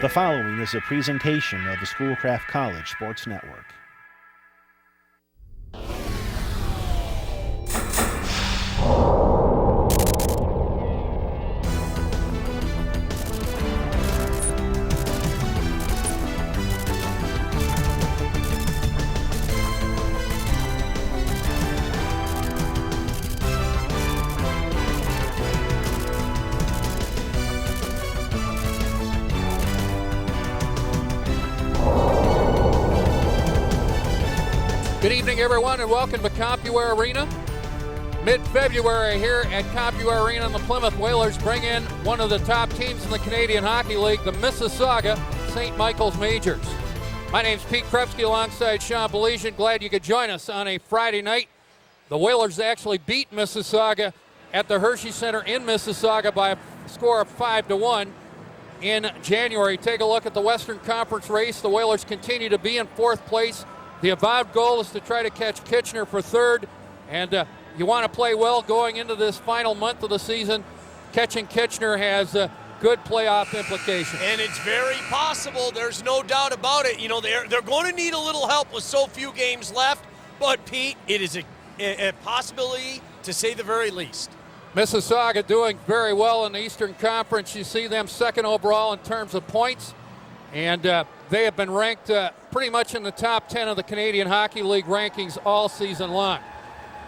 The following is a presentation of the Schoolcraft College Sports Network. Good evening, everyone, and welcome to Compuware Arena. Mid-February here at Compuware Arena, and the Plymouth Whalers bring in one of the top teams in the Canadian Hockey League, the Mississauga St. Michael's Majors. My name's Pete Krupsky alongside Sean Baligan. Glad you could join us on a Friday night. The Whalers actually beat Mississauga at the Hershey Center in Mississauga by a score of 5-1 in January. Take a look at the Western Conference race. The Whalers continue to be in fourth place. The avowed goal is to try to catch Kitchener for third, and you want to play well going into this final month of the season. Catching Kitchener has good playoff implications. And it's very possible, there's no doubt about it. You know, they're going to need a little help with so few games left, but Pete, it is a possibility to say the very least. Mississauga doing very well in the Eastern Conference. You see them second overall in terms of points, and they have been ranked pretty much in the top 10 of the Canadian Hockey League rankings all season long.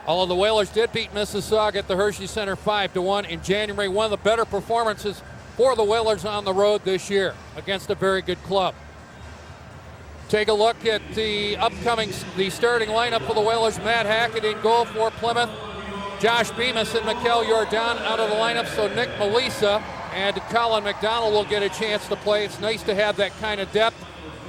Although the Whalers did beat Mississauga at the Hershey Center 5-1 in January, one of the better performances for the Whalers on the road this year against a very good club. Take a look at the starting lineup for the Whalers. Matt Hackett in goal for Plymouth. Josh Bemis and Mikkel Jordan out of the lineup, so Nick Melissa and Colin McDonald will get a chance to play. It's nice to have that kind of depth.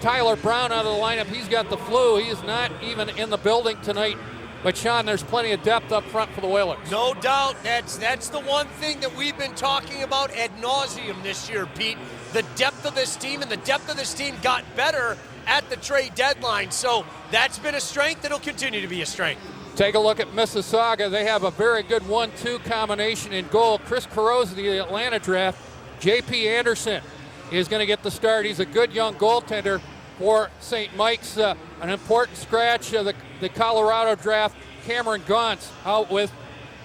Tyler Brown out of the lineup. He's got the flu. He is not even in the building tonight. But, Sean, there's plenty of depth up front for the Whalers. No doubt. That's the one thing that we've been talking about ad nauseum this year, Pete. The depth of this team, and the depth of this team got better at the trade deadline. So that's been a strength. It'll continue to be a strength. Take a look at Mississauga. They have a very good 1-2 combination in goal. Chris Carosa, the Atlanta draft. J.P. Anderson is going to get the start. He's a good young goaltender for St. Mike's. An important scratch of the Colorado draft. Cameron Gauntz out with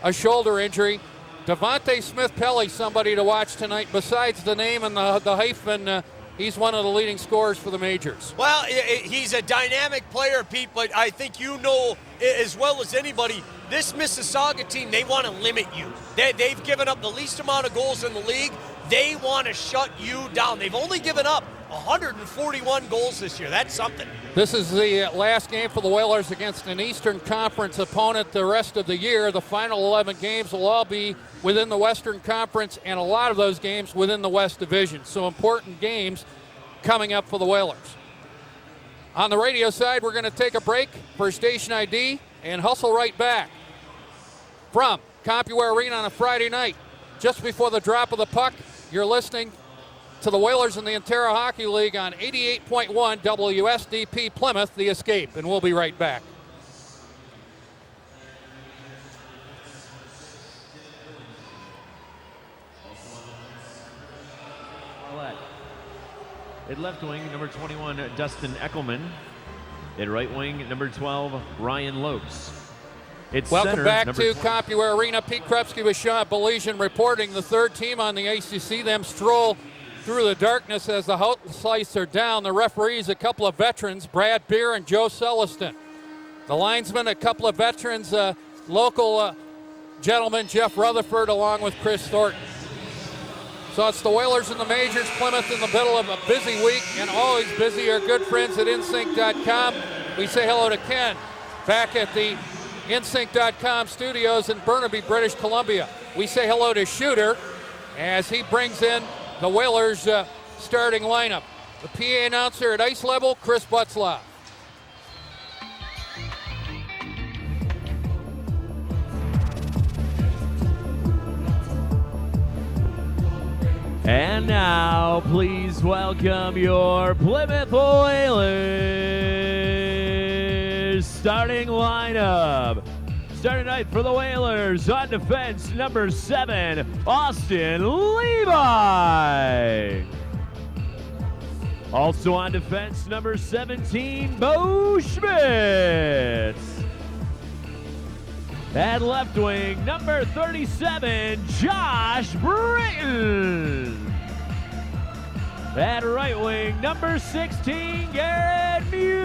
a shoulder injury. Devante Smith-Pelly, somebody to watch tonight. Besides the name and the hyphen, he's one of the leading scorers for the Majors. Well, he's a dynamic player, Pete, but I think you know as well as anybody, this Mississauga team, they want to limit you. They've given up the least amount of goals in the league. They want to shut you down. They've only given up 141 goals this year. That's something. This is the last game for the Whalers against an Eastern Conference opponent the rest of the year. The final 11 games will all be within the Western Conference, and a lot of those games within the West Division. So important games coming up for the Whalers. On the radio side, we're going to take a break for station ID and hustle right back from Compuware Arena on a Friday night. Just before the drop of the puck, you're listening to the Whalers in the Ontario Hockey League on 88.1 WSDP Plymouth, The Escape, and we'll be right back. At left wing, number 21, Dustin Eckelman. At right wing, number 12, Ryan Lopes. Welcome back to Compuware Arena. Pete Krupsky with Sean Baligan reporting. The third team on the ice. You see them stroll through the darkness as the lights are down. The referees, a couple of veterans, Brad Beer and Joe Celestin. The linesmen, a couple of veterans, local gentleman, Jeff Rutherford, along with Chris Thornton. So it's the Whalers in the Majors, Plymouth in the middle of a busy week, and always busy. Our good friends at InSync.com. We say hello to Ken back at the InSync.com studios in Burnaby, British Columbia. We say hello to Shooter as he brings in the Whalers starting lineup. The PA announcer at ice level, Chris Butzlaff. And now, please welcome your Plymouth Whalers starting lineup. Starting tonight for the Whalers on defense, number 7, Austin Levi. Also on defense, number 17, Bo Schmitz. At left wing, number 37, Josh Britton. At right wing, number 16, Garrett Mewers.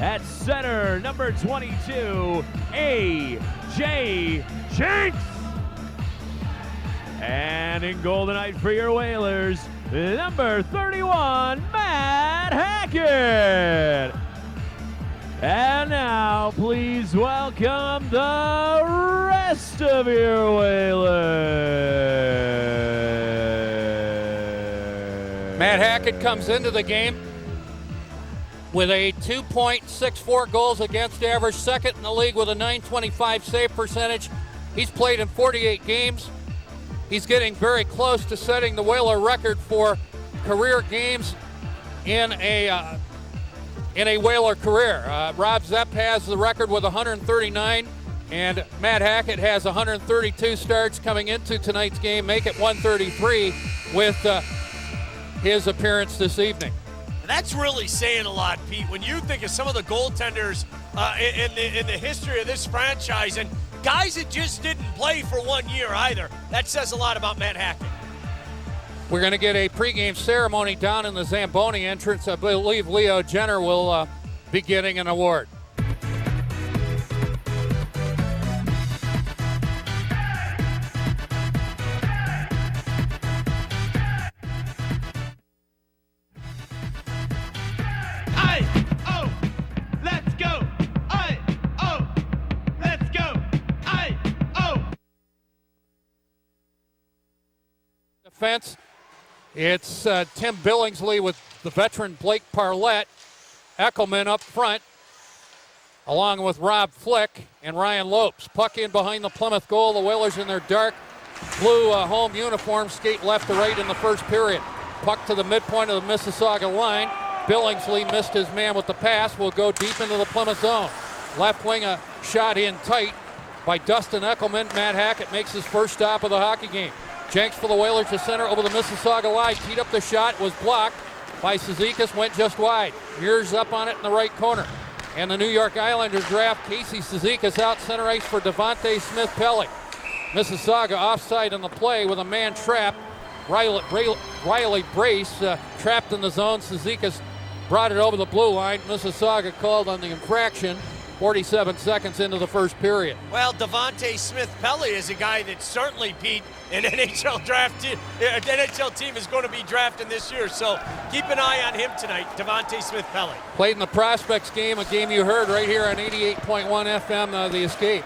At center, number 22, A.J. Jenks. And in goal tonight for your Whalers, number 31, Matt Hackett. And now, please welcome the rest of your Whalers. Matt Hackett comes into the game with a 2.64 goals against average, second in the league with a .925 save percentage. He's played in 48 games. He's getting very close to setting the Whaler record for career games in a Whaler career. Rob Zepp has the record with 139, and Matt Hackett has 132 starts coming into tonight's game, make it 133 with his appearance this evening. That's really saying a lot, Pete, when you think of some of the goaltenders in the history of this franchise, and guys that just didn't play for 1 year either. That says a lot about Matt Hackett. We're going to get a pregame ceremony down in the Zamboni entrance. I believe Leo Jenner will be getting an award. Defense, it's Tim Billingsley with the veteran Blake Parlett, Eckelman up front, along with Rob Flick and Ryan Lopes. Puck in behind the Plymouth goal. The Whalers in their dark blue home uniforms skate left to right in the first period. Puck to the midpoint of the Mississauga line. Billingsley missed his man with the pass. Will go deep into the Plymouth zone. Left wing, a shot in tight by Dustin Eckelman. Matt Hackett makes his first stop of the hockey game. Jenks for the Whalers to center over the Mississauga line. Teed up the shot, was blocked by Cizikas, went just wide. Mears up on it in the right corner. And the New York Islanders draft Casey Cizikas out center ice for Devante Smith-Pelly. Mississauga offside on the play with a man trapped. Riley Brace trapped in the zone. Cizikas brought it over the blue line. Mississauga called on the infraction 47 seconds into the first period. Well, Devante Smith-Pelly is a guy that certainly, Pete, an NHL team is going to be drafting this year. So keep an eye on him tonight, Devante Smith-Pelly. Played in the Prospects game, a game you heard right here on 88.1 FM, The Escape.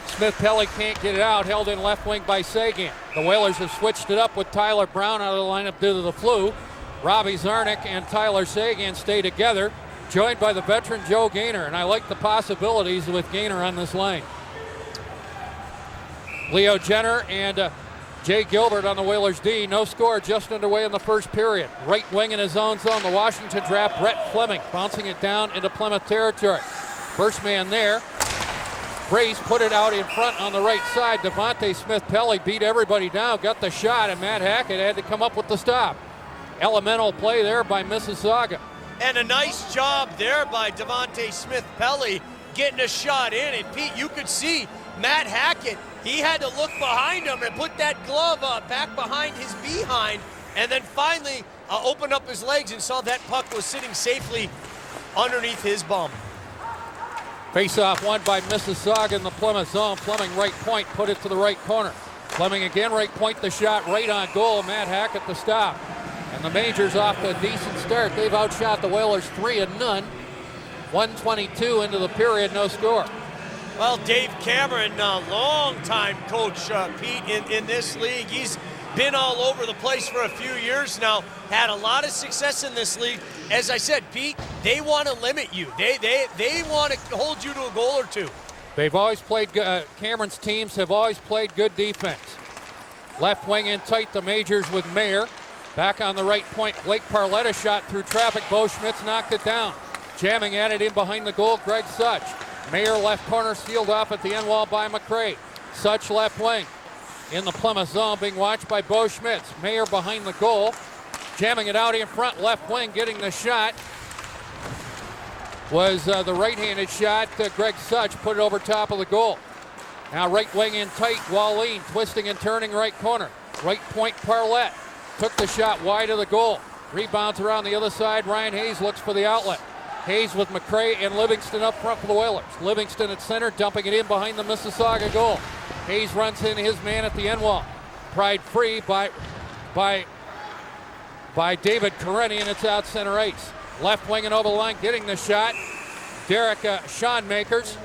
Smith-Pelly can't get it out, held in left wing by Seguin. The Whalers have switched it up with Tyler Brown out of the lineup due to the flu. Robbie Zarnik and Tyler Seguin stay together, joined by the veteran Joe Gaynor, and I like the possibilities with Gaynor on this line. Leo Jenner and Jay Gilbert on the Whalers D. No score, just underway in the first period. Right wing in his own zone, the Washington draft, Brett Fleming, bouncing it down into Plymouth territory. First man there. Brace put it out in front on the right side. Devante Smith-Pelly beat everybody down, got the shot, and Matt Hackett had to come up with the stop. Elemental play there by Mississauga. And a nice job there by Devante Smith-Pelly getting a shot in. And Pete, you could see Matt Hackett, he had to look behind him and put that glove back behind his behind, and then finally opened up his legs and saw that puck was sitting safely underneath his bum. Face-off won by Mississauga in the Plymouth zone. Fleming right point, put it to the right corner. Fleming again right point, the shot right on goal. Matt Hackett the stop. And the Majors off to a decent start. They've outshot the Whalers 3-0. 1:22 into the period, no score. Well, Dave Cameron, long-time coach, Pete, in this league. He's been all over the place for a few years now. Had a lot of success in this league. As I said, Pete, they want to limit you. They want to hold you to a goal or two. They've always played, Cameron's teams have always played good defense. Left wing in tight, the Majors with Mayer. Back on the right point, Blake Parletta shot through traffic. Bo Schmitz knocked it down. Jamming at it in behind the goal, Greg Such. Mayer left corner, sealed off at the end wall by McCray. Such left wing. in the Plymouth zone, being watched by Bo Schmitz. Mayer behind the goal, jamming it out in front, left wing, getting the shot. Was the right-handed shot. Greg Such put it over top of the goal. Now right wing in tight, Wallin twisting and turning right corner. Right point, Parlett took the shot wide of the goal. Rebounds around the other side. Ryan Hayes looks for the outlet. Hayes with McRae and Livingston up front for the Whalers. Livingston at center, dumping it in behind the Mississauga goal. Hayes runs in his man at the end wall. Pried free by David Kareni, and it's out center ice. Left wing and over the line, getting the shot. Derek Schoenmakers,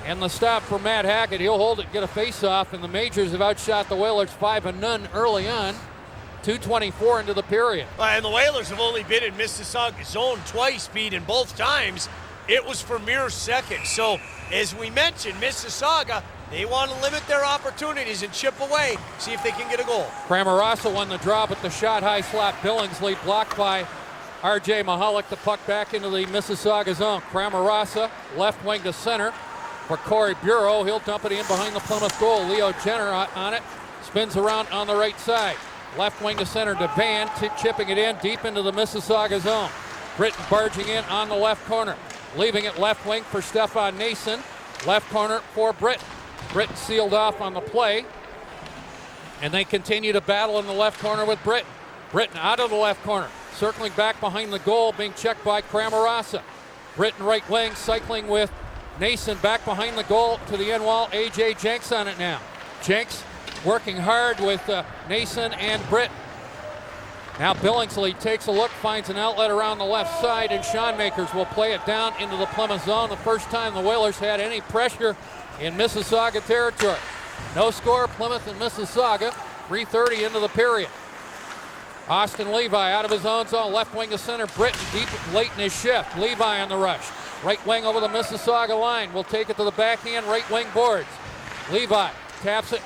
and the stop for Matt Hackett. He'll hold it, get a face-off, and the Majors have outshot the Whalers 5-0 early on. 2:24 into the period. And the Whalers have only been in Mississauga's zone twice, Pete, and both times it was for mere seconds. So, as we mentioned, Mississauga, they want to limit their opportunities and chip away, see if they can get a goal. Kramarasa won the draw, but the shot high slot Billingsley blocked by R.J. Mahalik. The puck back into the Mississauga zone. Kramarasa, left wing to center for Corey Bureau. He'll dump it in behind the Plymouth goal. Leo Jenner on it, spins around on the right side. Left wing to center, Devante chipping it in deep into the Mississauga zone. Britton barging in on the left corner. Leaving it left wing for Stefan Nason. Left corner for Britton. Britton sealed off on the play. And they continue to battle in the left corner with Britton. Britton out of the left corner. Circling back behind the goal, being checked by Kramarasa. Britton right wing, cycling with Nason back behind the goal to the end wall. A.J. Jenks on it now. Jenks working hard with Nason and Britton. Now Billingsley takes a look, finds an outlet around the left side, and Schoenmakers will play it down into the Plymouth zone. The first time the Whalers had any pressure in Mississauga territory. No score, Plymouth and Mississauga, 3:30 into the period. Austin Levi out of his own zone, left wing to center, Britton deep late in his shift. Levi on the rush. Right wing over the Mississauga line, will take it to the backhand, right wing boards. Levi taps it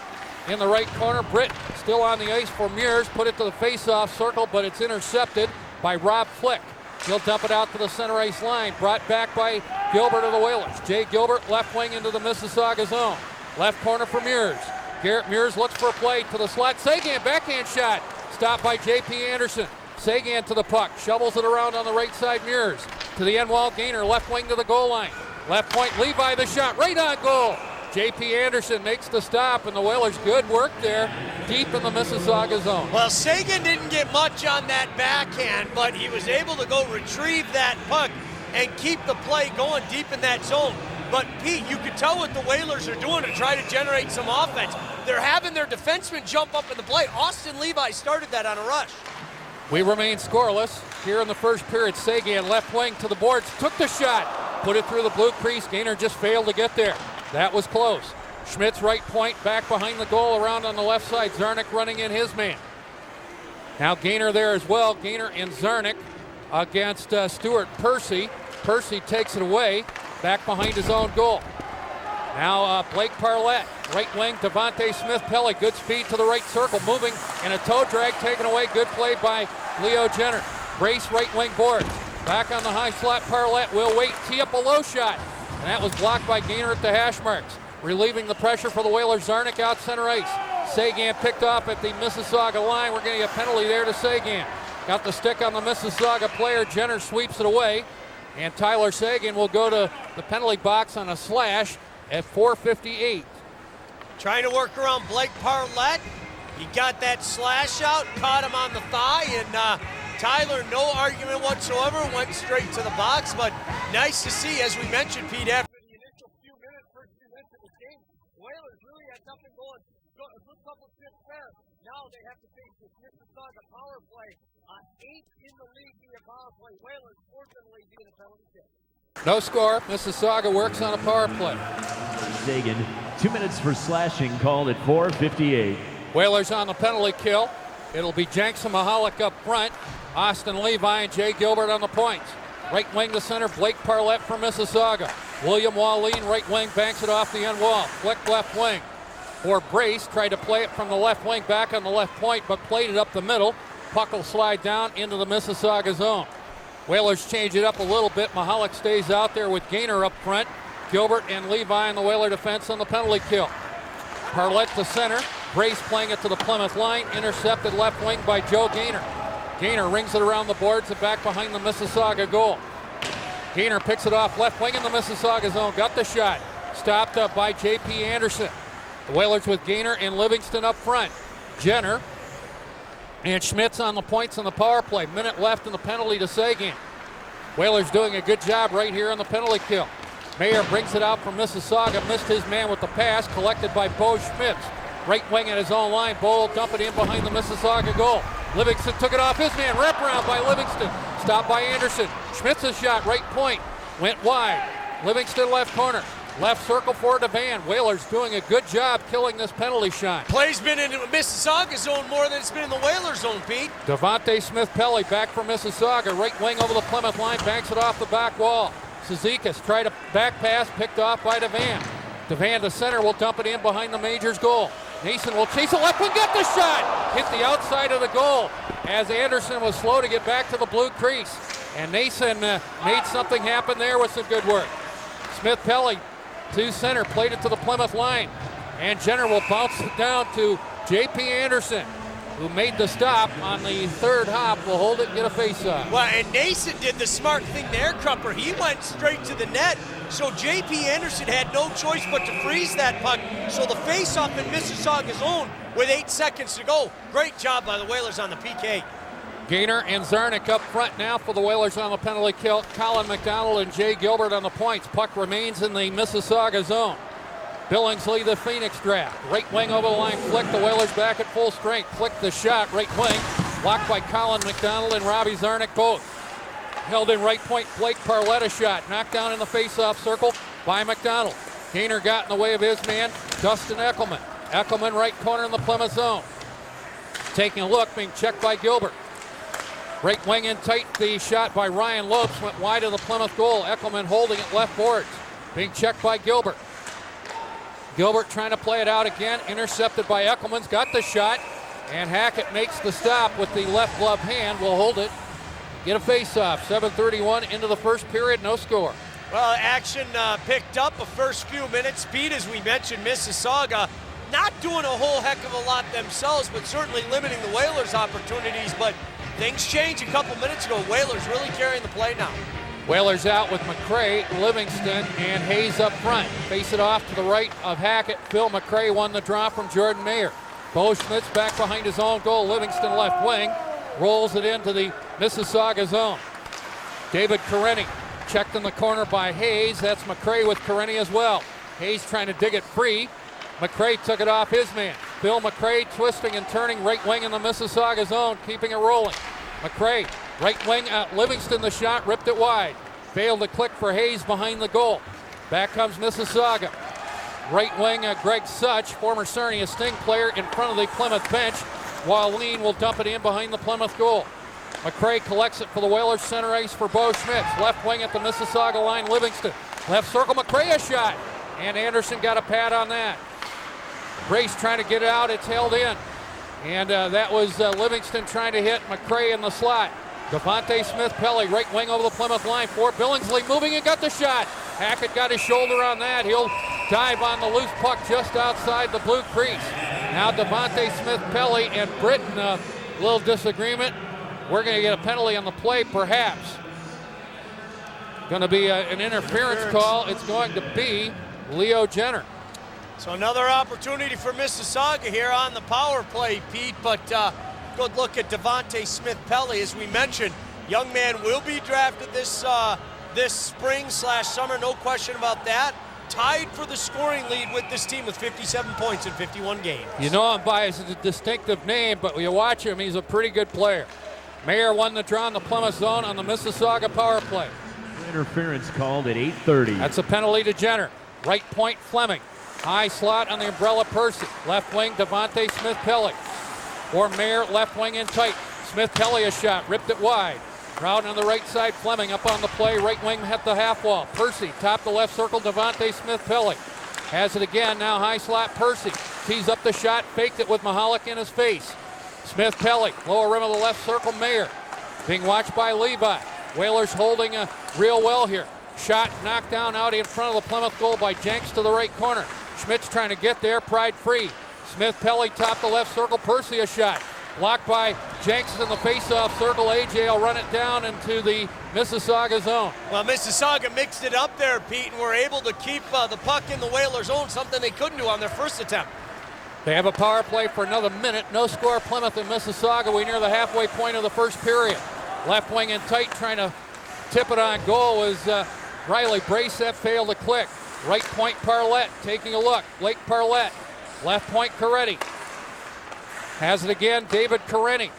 in the right corner. Britton still on the ice for Mears, put it to the face-off circle, but it's intercepted by Rob Flick. He'll dump it out to the center ice line, brought back by Gilbert of the Whalers. Jay Gilbert left wing into the Mississauga zone. Left corner for Mears. Garrett Mears looks for a play to the slot. Seguin, backhand shot, stopped by J.P. Anderson. Seguin to the puck, shovels it around on the right side. Mears to the end wall. Gainer left wing to the goal line. Left point, Levi the shot, right on goal. J.P. Anderson makes the stop, and the Whalers good work there deep in the Mississauga zone. Well, Seguin didn't get much on that backhand, but he was able to go retrieve that puck and keep the play going deep in that zone. But Pete, you could tell what the Whalers are doing to try to generate some offense. They're having their defensemen jump up in the play. Austin Levi started that on a rush. We remain scoreless here in the first period. Seguin left wing to the boards, took the shot, put it through the blue crease. Gainer just failed to get there. That was close. Schmidt's right point back behind the goal, around on the left side. Zarnik running in his man. Now Gainer there as well. Gainer and Zarnik against Stuart Percy. Percy takes it away, back behind his own goal. Now Blake Parlett, right wing, Devante Smith-Pelly, good speed to the right circle, moving, and a toe drag taken away. Good play by Leo Jenner. Brace right wing boards. Back on the high slot, Parlett will wait, tee up a low shot. And that was blocked by Gainer at the hash marks. Relieving the pressure for the Whalers, Zarnik out center ice. Seguin picked off at the Mississauga line. We're getting a penalty there to Seguin. Got the stick on the Mississauga player. Jenner sweeps it away. And Tyler Seguin will go to the penalty box on a slash at 4:58. Trying to work around Blake Parlett. He got that slash out, caught him on the thigh, and Tyler, no argument whatsoever, went straight to the box. But nice to see, as we mentioned, Pete, after the initial first few minutes of the game, Whalers really had nothing going. A good couple shifts there. Now they have to face this Mississauga power play on 8th in the league via power play. Whalers fortunately via the penalty kill. No score. Mississauga works on a power play. Seguin, 2 minutes for slashing called at 4:58. Whalers on the penalty kill. It'll be Jenks and Mahalik up front. Austin Levi and Jay Gilbert on the points. Right wing to center, Blake Parlett for Mississauga. William Wallin, right wing, banks it off the end wall. Flick left wing. For Brace, tried to play it from the left wing back on the left point, but played it up the middle. Puck will slide down into the Mississauga zone. Whalers change it up a little bit. Mahalik stays out there with Gainer up front. Gilbert and Levi in the Whaler defense on the penalty kill. Parlett to center. Grace playing it to the Plymouth line, intercepted left wing by Joe Gaynor. Gaynor rings it around the boards and back behind the Mississauga goal. Gaynor picks it off left wing in the Mississauga zone, got the shot. Stopped up by J.P. Anderson. The Whalers with Gaynor and Livingston up front. Jenner and Schmitz on the points on the power play. Minute left in the penalty to Seguin. Whalers doing a good job right here on the penalty kill. Mayer brings it out from Mississauga, missed his man with the pass, collected by Bo Schmitz. Right wing at his own line, Bo will dump it in behind the Mississauga goal. Livingston took it off his man, wraparound by Livingston. Stopped by Anderson. Schmitz's shot, right point, went wide. Livingston left corner. Left circle for Devante. Whalers doing a good job killing this penalty shot. Play's been in the Mississauga zone more than it's been in the Whalers zone, Pete. Devante Smith-Pelly back from Mississauga. Right wing over the Plymouth line, banks it off the back wall. Cizikas tried a back pass, picked off by Devante. Devante, the center, will dump it in behind the Majors goal. Nason will chase it left wing, get the shot! Hit the outside of the goal as Anderson was slow to get back to the blue crease. And Nason made something happen there with some good work. Smith-Pelly to center, played it to the Plymouth line. And Jenner will bounce it down to J.P. Anderson, who made the stop on the third hop, will hold it and get a face-off. Well, and Nason did the smart thing there, Krupper. He went straight to the net, so J.P. Anderson had no choice but to freeze that puck. So the face-off in Mississauga's own with 8 seconds to go. Great job by the Whalers on the PK. Gaynor and Zarnik up front now for the Whalers on the penalty kill. Colin McDonald and Jay Gilbert on the points. Puck remains in the Mississauga zone. Billingsley, the Phoenix draft. Right wing over the line, flick. The Whalers back at full strength. Flick the shot, right wing. Blocked by Colin McDonald and Robbie Zarnik both. Held in right point, Blake Parletta shot. Knocked down in the face-off circle by McDonald. Gaynor got in the way of his man, Dustin Eckelman. Eckelman right corner in the Plymouth zone. Taking a look, being checked by Gilbert. Right wing in tight, the shot by Ryan Lopes went wide of the Plymouth goal. Eckelman holding it left boards. Being checked by Gilbert. Gilbert trying to play it out again, intercepted by Eckelman's, got the shot, and Hackett makes the stop with the left glove hand, will hold it, get a face-off. 7:31 into the first period, no score. Well, action picked up the first few minutes. Speed, as we mentioned, Mississauga not doing a whole heck of a lot themselves, but certainly limiting the Whalers' opportunities, but things changed a couple minutes ago. Whalers really carrying the play now. Whalers out with McCray, Livingston, and Hayes up front. Face it off to the right of Hackett. Phil McCray won the draw from Jordan Mayer. Bo Schmitz back behind his own goal. Livingston left wing. Rolls it into the Mississauga zone. David Karenny checked in the corner by Hayes. That's McCray with Karenny as well. Hayes trying to dig it free. McCray took it off his man. Phil McCray twisting and turning right wing in the Mississauga zone, keeping it rolling. McCray, right wing, Livingston the shot, ripped it wide. Failed to click for Hayes behind the goal. Back comes Mississauga. Right wing, Greg Such, former Sarnia Sting player, in front of the Plymouth bench. Wallin will dump it in behind the Plymouth goal. McCray collects it for the Whalers center ice for Bo Schmitz. Left wing at the Mississauga line, Livingston. Left circle, McCray a shot. And Anderson got a pad on that. Grace trying to get it out, it's held in. And that was Livingston trying to hit McCray in the slot. Devante Smith-Pelly, right wing over the Plymouth line for Billingsley, moving and got the shot. Hackett got his shoulder on that. He'll dive on the loose puck just outside the blue crease. Now Devante Smith-Pelly and Britton, a little disagreement. We're going to get a penalty on the play, perhaps. Going to be an interference call. It's going to be Leo Jenner. So another opportunity for Mississauga here on the power play, Pete, but good look at Devante Smith-Pelly. As we mentioned, young man will be drafted this spring/summer, no question about that. Tied for the scoring lead with this team with 57 points in 51 games. You know I'm biased, it's a distinctive name, but when you watch him, he's a pretty good player. Mayer won the draw in the Plymouth zone on the Mississauga power play. Interference called at 8:30. That's a penalty to Jenner. Right point, Fleming. High slot on the umbrella, Percy. Left wing, Devante Smith-Pelly. Or Mayer, left wing in tight. Smith-Pelly a shot, ripped it wide. Crowd on the right side, Fleming up on the play. Right wing hit the half wall. Percy, top the left circle, Devante Smith-Pelly. Has it again, now high slot, Percy. Tees up the shot, faked it with Mahalik in his face. Smith-Pelly, lower rim of the left circle, Mayer. Being watched by Levi. Whalers holding real well here. Shot knocked down out in front of the Plymouth goal by Jenks to the right corner. Schmitz trying to get there, pried free. Smith-Pelly top the left circle, Percy a shot. Blocked by Jenks in the face-off circle. AJ will run it down into the Mississauga zone. Well, Mississauga mixed it up there, Pete, and were able to keep the puck in the Whalers' zone, something they couldn't do on their first attempt. They have a power play for another minute. No score, Plymouth and Mississauga. We near the halfway point of the first period. Left wing in tight, trying to tip it on goal was Riley. Brace that failed to click. Right point, Parlett taking a look. Blake Parlett. Left point, Coretti. Has it again, David Coretti.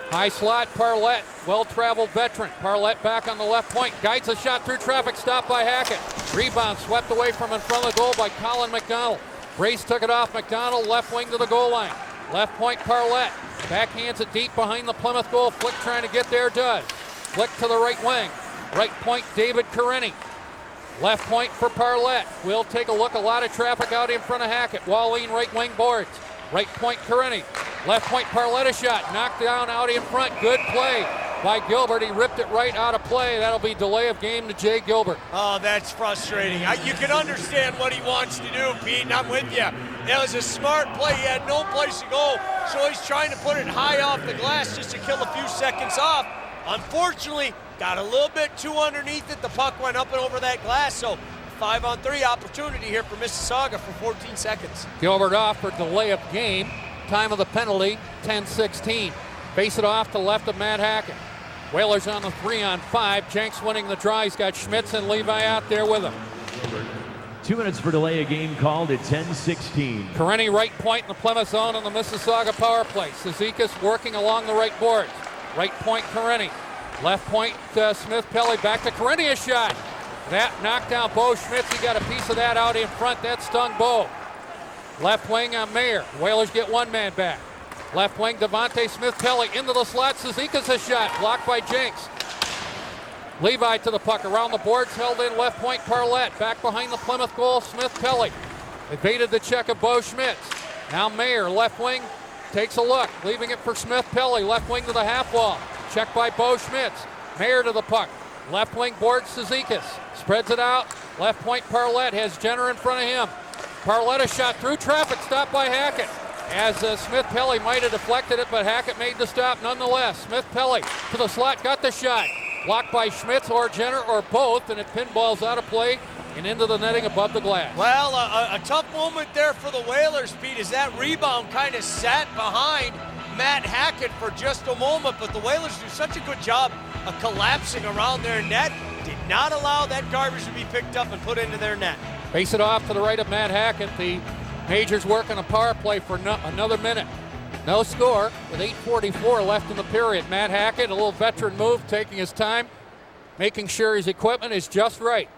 High slot, Parlett. Well-traveled veteran. Parlett back on the left point. Guides a shot through traffic, stopped by Hackett. Rebound swept away from in front of the goal by Colin McDonald. Brace took it off McDonald, left wing to the goal line. Left point, Parlett. Backhands it deep behind the Plymouth goal. Flick trying to get there, does. Flick to the right wing. Right point, David Coretti. Left point for Parlett. We'll take a look. A lot of traffic out in front of Hackett. Walleen right wing boards. Right point, Coretti. Left point, Parlett a shot. Knocked down out in front. Good play by Gilbert. He ripped it right out of play. That'll be delay of game to Jay Gilbert. Oh, that's frustrating. You can understand what he wants to do, Pete, and I'm with you. It was a smart play. He had no place to go, so he's trying to put it high off the glass just to kill a few seconds off. Unfortunately, got a little bit too underneath it. The puck went up and over that glass, so 5-on-3 opportunity here for Mississauga for 14 seconds. Gilbert off for delay of game. Time of the penalty, 10-16. Face it off to left of Matt Hackett. Whalers on the 3-on-5. Jenks winning the draw. He's got Schmitz and Levi out there with him. 2 minutes for delay of game called at 10-16. Coretti right point in the Plymouth zone on the Mississauga power play. Cizikas working along the right boards. Right point, Coretti. Left point, Smith-Pelly. Back to Coretti, a shot. That knocked down Bo Schmitz. He got a piece of that out in front. That stung Bo. Left wing on Mayer. Whalers get one man back. Left wing, Devante Smith-Pelly into the slot. Cizikas a shot. Blocked by Jenks. Levi to the puck. Around the boards, held in left point, Parlett. Back behind the Plymouth goal, Smith-Pelly. Evaded the check of Bo Schmitz. Now Mayer, left wing, takes a look. Leaving it for Smith-Pelly. Left wing to the half wall. Checked by Bo Schmitz. Mayer to the puck. Left wing boards Cizikas. Spreads it out. Left point, Parlett has Jenner in front of him. Parlett a shot through traffic, stopped by Hackett. As Smith-Pelly might have deflected it, but Hackett made the stop nonetheless. Smith-Pelly to the slot, got the shot. Blocked by Schmitz or Jenner or both, and it pinballs out of play and into the netting above the glass. Well, a tough moment there for the Whalers, Pete, as that rebound kind of sat behind Matt Hackett for just a moment, but the Whalers do such a good job of collapsing around their net. Did not allow that garbage to be picked up and put into their net. Face it off to the right of Matt Hackett. The Majors working a power play for another minute. No score with 8:44 left in the period. Matt Hackett, a little veteran move, taking his time, making sure his equipment is just right.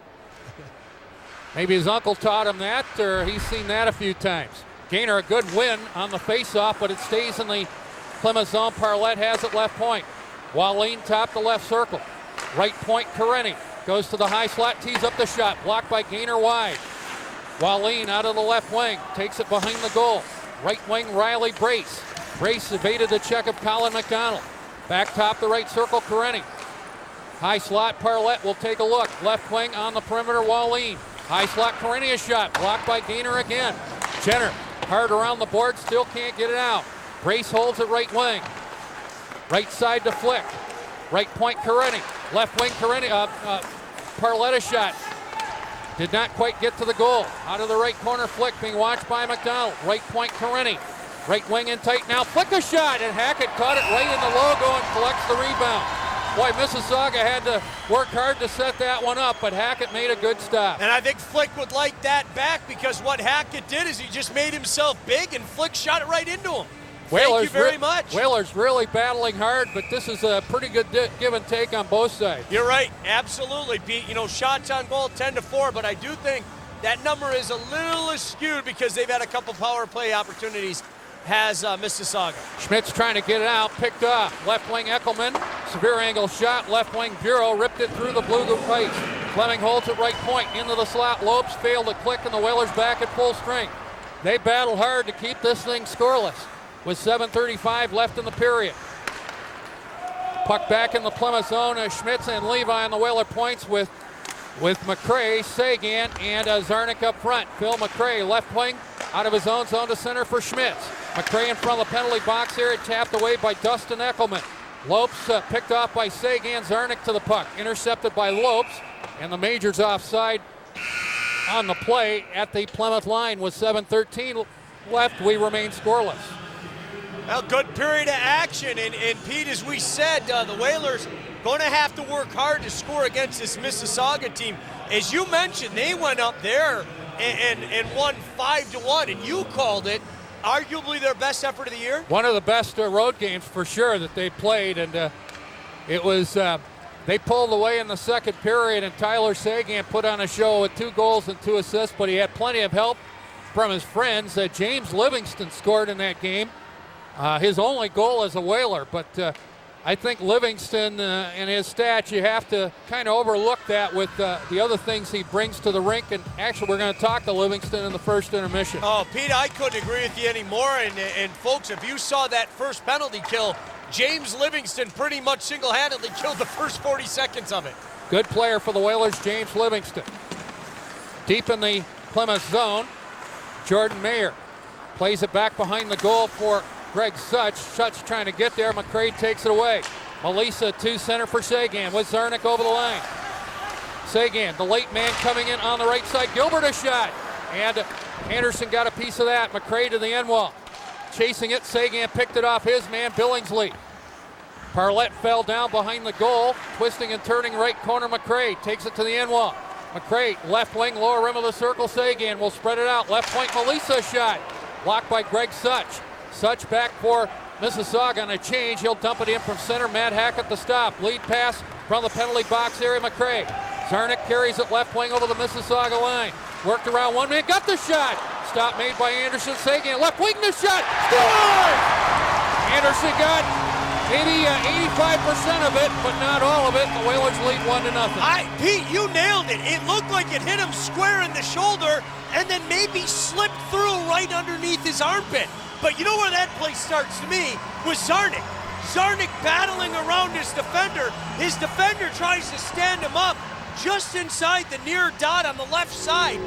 Maybe his uncle taught him that, or he's seen that a few times. Gainer, a good win on the face-off, but it stays in the Plymouth zone. Parlett has it left point. Walleen top the left circle. Right point, Coretti. Goes to the high slot, tees up the shot. Blocked by Gainer wide. Walleen out of the left wing. Takes it behind the goal. Right wing, Riley Brace. Brace evaded the check of Colin McDonald. Back top the right circle, Coretti. High slot, Parlett will take a look. Left wing on the perimeter, Walleen. High slot, Coretti a shot. Blocked by Gainer again. Jenner hard around the board, still can't get it out. Brace holds it right wing. Right side to Flick. Right point, Coretti. Left wing, Coretti. Parlett a shot. Did not quite get to the goal. Out of the right corner, Flick being watched by McDonald. Right point, Coretti. Right wing in tight now. Flick a shot, and Hackett caught it right in the logo and collects the rebound. Boy, Mississauga had to work hard to set that one up, but Hackett made a good stop. And I think Flick would like that back, because what Hackett did is he just made himself big, and Flick shot it right into him. Thank you very much. Whalers really battling hard, but this is a pretty good give and take on both sides. You're right, absolutely, Pete. You know, shots on goal 10-4, but I do think that number is a little skewed because they've had a couple power play opportunities, has Mississauga. Schmitz trying to get it out, picked off. Left wing Eckelman, severe angle shot. Left wing Bureau ripped it through the blue ice. Fleming holds it right point, into the slot. Lopes failed to click, and the Whalers back at full strength. They battle hard to keep this thing scoreless, with 7:35 left in the period. Puck back in the Plymouth zone. Schmitz and Levi on the Whaler points with McCray, Seguin, and Zarnik up front. Phil McCray, left wing, out of his own zone to center for Schmitz. McRae in front of the penalty box here, tapped away by Dustin Eckelman. Lopes picked off by Seguin. Zarnik to the puck, intercepted by Lopes, and the Majors offside on the play at the Plymouth line with 7:13 left. We remain scoreless. Well, good period of action, and Pete, as we said, the Whalers going to have to work hard to score against this Mississauga team. As you mentioned, they went up there and won 5-1, and you called it arguably their best effort of the year? One of the best road games for sure that they played, and it was they pulled away in the second period, and Tyler Seguin put on a show with 2 goals and 2 assists, but he had plenty of help from his friends. James Livingston scored in that game, his only goal as a Whaler, but I think Livingston and his stats, you have to kind of overlook that with the other things he brings to the rink. And actually, we're going to talk to Livingston in the first intermission. Oh, Pete, I couldn't agree with you anymore. And folks, if you saw that first penalty kill, James Livingston pretty much single-handedly killed the first 40 seconds of it. Good player for the Whalers, James Livingston. Deep in the Plymouth zone, Jordan Mayer plays it back behind the goal for Greg Such. Such trying to get there. McRae takes it away. Melissa to center for Seguin with Zarnik over the line. Seguin, the late man coming in on the right side. Gilbert a shot. And Anderson got a piece of that. McRae to the end wall. Chasing it. Seguin picked it off his man, Billingsley. Parlett fell down behind the goal. Twisting and turning right corner. McRae takes it to the end wall. McRae, left wing, lower rim of the circle. Seguin will spread it out. Left point, Melissa shot. Blocked by Greg Such. Such back for Mississauga on a change. He'll dump it in from center. Matt Hackett the stop. Lead pass from the penalty box area. McRae. Zarnik carries it left wing over the Mississauga line. Worked around one man. Got the shot. Stop made by Anderson. Seguin left wing the shot. Scores! Anderson got maybe 85% of it, but not all of it. The Whalers lead 1-0. Pete, you nailed it. It looked like it hit him square in the shoulder and then maybe slipped through right underneath his armpit. But you know where that play starts to me was Zarnik. Zarnik battling around his defender. His defender tries to stand him up just inside the near dot on the left side.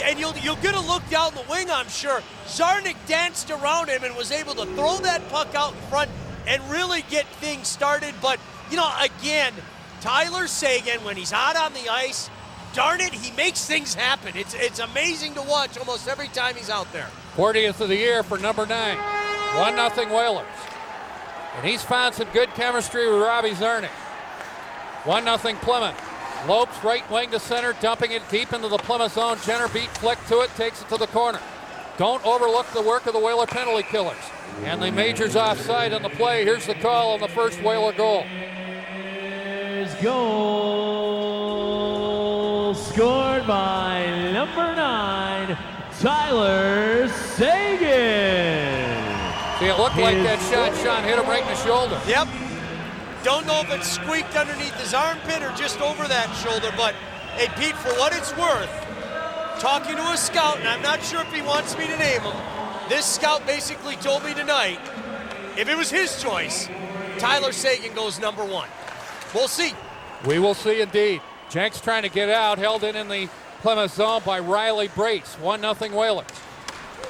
And you'll get a look down the wing, I'm sure. Zarnik danced around him and was able to throw that puck out in front and really get things started. But, you know, again, Tyler Seguin, when he's out on the ice, darn it, he makes things happen. It's amazing to watch almost every time he's out there. 40th of the year for number 9. 1-0 Whalers. And he's found some good chemistry with Robbie Zarnik. 1-0 Plymouth. Lopes right wing to center, dumping it deep into the Plymouth zone. Jenner beat flick to it, takes it to the corner. Don't overlook the work of the Whaler penalty killers. And the Majors offside on the play. Here's the call on the first Whaler goal. Is goal scored by number 9, Tyler Seguin. See, it looked like that shot, Sean, hit him right in the shoulder. Yep. Don't know if it squeaked underneath his armpit or just over that shoulder, but hey, Pete, for what it's worth, talking to a scout, and I'm not sure if he wants me to name him, this scout basically told me tonight, if it was his choice, Tyler Seguin goes number 1. We'll see. We will see indeed. Jenks trying to get out, held in the Plymouth zone by Riley Brace. 1-0 Whalers.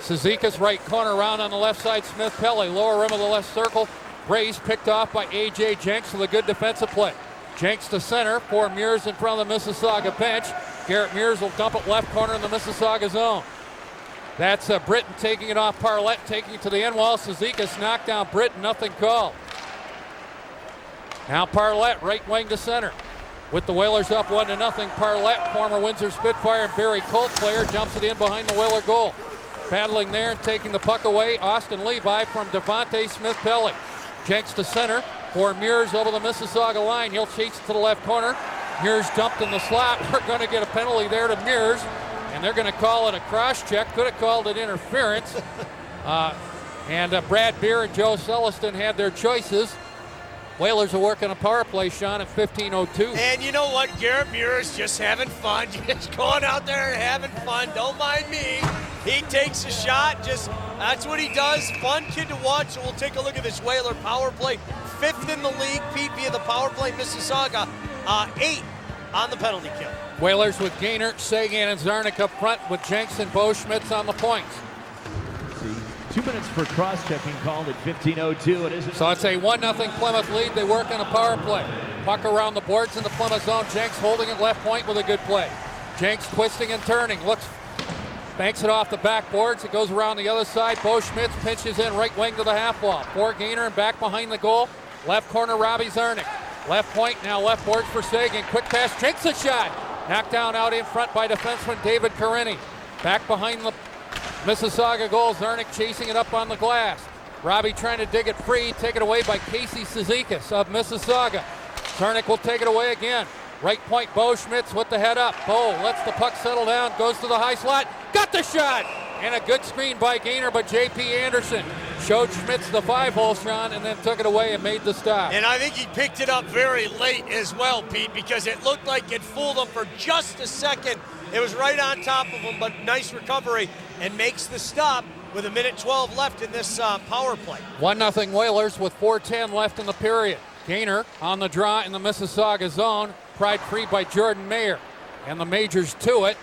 Cizikas right corner around on the left side. Smith-Pelly, lower rim of the left circle. Brace picked off by A.J. Jenks with a good defensive play. Jenks to center for Mears in front of the Mississauga bench. Garrett Mears will dump it left corner in the Mississauga zone. That's Britton taking it off Parlett, taking it to the end wall. Cizikas knocked down Britton, nothing called. Now Parlett, right wing to center. With the Whalers up 1-0, Parlett, former Windsor Spitfire and Barrie Colt player, dumps it in behind the Whaler goal. Battling there and taking the puck away, Austin Levi from Devante Smith-Pelly. Jenks to center for Mears over the Mississauga line. He'll chase it to the left corner. Mears dumped in the slot. We're going to get a penalty there to Mears, and they're going to call it a cross-check. Could have called it interference. Brad Beer and Joe Celestin had their choices. Whalers are working a power play, Sean, at 15:02. And you know what? Garrett Mears just having fun. Just going out there and having fun. Don't mind me. He takes a shot. That's what he does. Fun kid to watch. So we'll take a look at this Whaler power play. 5th in the league, Pete, via the power play. Mississauga, 8 on the penalty kill. Whalers with Gaynor, Seguin, and Zarnik up front with Jenks and Bo Schmitz on the points. 2 minutes for cross-checking called at 15:02. It isn't. So it's a 1-0 Plymouth lead. They work on a power play. Puck around the boards in the Plymouth zone. Jenks holding it left point with a good play. Jenks twisting and turning. Banks it off the backboards. It goes around the other side. Bo Schmitz pinches in right wing to the half wall. For Gainer and back behind the goal. Left corner, Robbie Zarnik. Left point, now left boards for Seguin. Quick pass, Jenks a shot. Knocked down out in front by defenseman David Carini. Back behind the Mississauga goal. Zarnik chasing it up on the glass. Robbie trying to dig it free. Taken away by Casey Cizikas of Mississauga. Zarnik will take it away again. Right point, Bo Schmitz with the head up. Bo lets the puck settle down, goes to the high slot, got the shot! And a good screen by Gainer, but J.P. Anderson showed Schmitz the 5-hole shot and then took it away and made the stop. And I think he picked it up very late as well, Pete, because it looked like it fooled him for just a second. It was right on top of him, but nice recovery, and makes the stop with 1:12 left in this power play. 1-0 Whalers with 4:10 left in the period. Gainer on the draw in the Mississauga zone. Pried free by Jordan Mayer. And the Majors to it.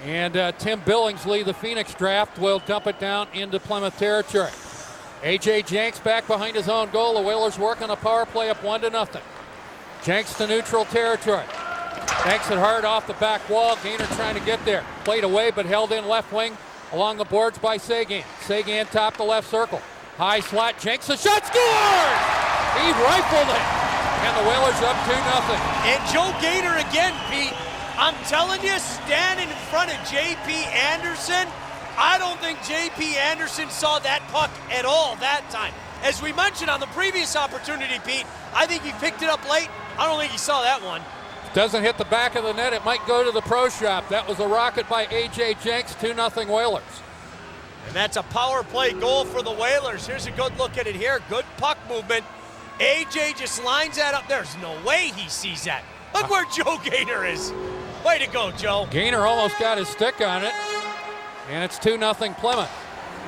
And Tim Billingsley, the Phoenix draft, will dump it down into Plymouth territory. A.J. Jenks back behind his own goal. The Whalers work on a power play up 1-0. Jenks to neutral territory. Banks it hard off the back wall. Gainer trying to get there. Played away but held in left wing along the boards by Seguin. Seguin top the left circle. High slot. Jenks a shot. Scores! He rifled it. And the Whalers up 2-0. And Joe Gainer again, Pete. I'm telling you, standing in front of J.P. Anderson, I don't think J.P. Anderson saw that puck at all that time. As we mentioned on the previous opportunity, Pete, I think he picked it up late. I don't think he saw that one. Doesn't hit the back of the net. It might go to the pro shop. That was a rocket by A.J. Jenks, 2-0 Whalers. And that's a power play goal for the Whalers. Here's a good look at it here. Good puck movement. AJ just lines that up. There's no way he sees that. Look where Joe Gainer is. Way to go, Joe. Gainer almost got his stick on it. And it's 2-0 Plymouth.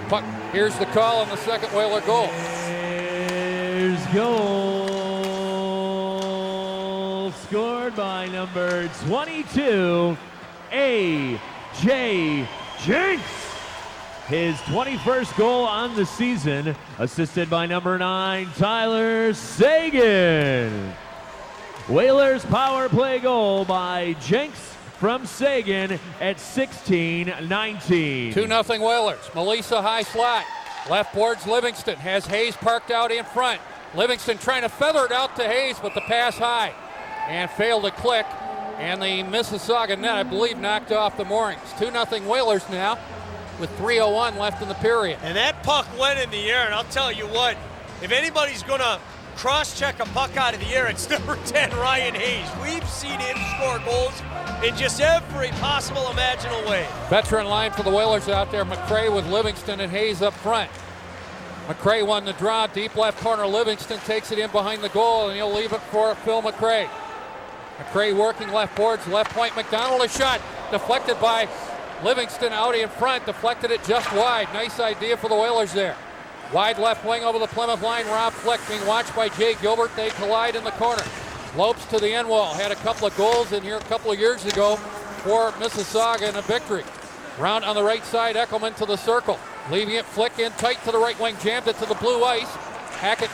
Puck, here's the call on the second Whaler goal. There's goal scored by number 22, A.J. Jenks. His 21st goal on the season, assisted by number 9, Tyler Seguin. Whalers power play goal by Jenks from Seguin at 16:19. 2-0 Whalers. Melissa high slot. Left boards Livingston. Has Hayes parked out in front. Livingston trying to feather it out to Hayes, but the pass high. And failed to click. And the Mississauga net, I believe, knocked off the moorings. 2-0 Whalers now, with 3:01 left in the period. And that puck went in the air, and I'll tell you what, if anybody's going to cross-check a puck out of the air, it's number 10, Ryan Hayes. We've seen him score goals in just every possible imaginable way. Veteran line for the Whalers out there. McCray with Livingston and Hayes up front. McCray won the draw. Deep left corner. Livingston takes it in behind the goal, and he'll leave it for Phil McCray. McCray working left boards. Left point. McDonald a shot. Deflected by Livingston out in front. Deflected it just wide. Nice idea for the Whalers there. Wide left wing over the Plymouth line. Rob Fleck being watched by Jay Gilbert. They collide in the corner. Lopes to the end wall. Had a couple of goals in here a couple of years ago for Mississauga in a victory. Round on the right side. Eckelman to the circle. Leaving it Flick in tight to the right wing. Jammed it to the blue ice. Hackett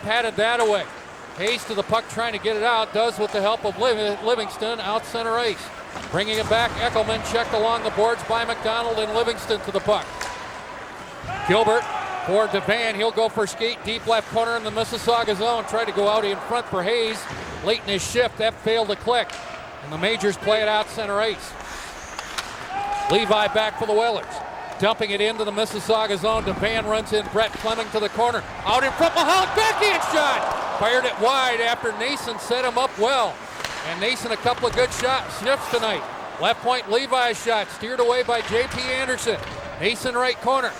patted that away. Hayes to the puck trying to get it out. Does with the help of Livingston out center ice. Bringing it back. Eckelman checked along the boards by McDonald and Livingston to the puck. Gilbert for Devante. He'll go for skate deep left corner in the Mississauga zone. Tried to go out in front for Hayes. Late in his shift. That failed to click. And the Majors play it out center ice. Levi back for the Whalers. Dumping it into the Mississauga zone. Devante runs in. Brett Fleming to the corner. Out in front. Mahalik backhand shot. Fired it wide after Nason set him up well. And Nason a couple of good sniffs tonight. Left point Levi's shot. Steered away by J.P. Anderson. Nason right corner.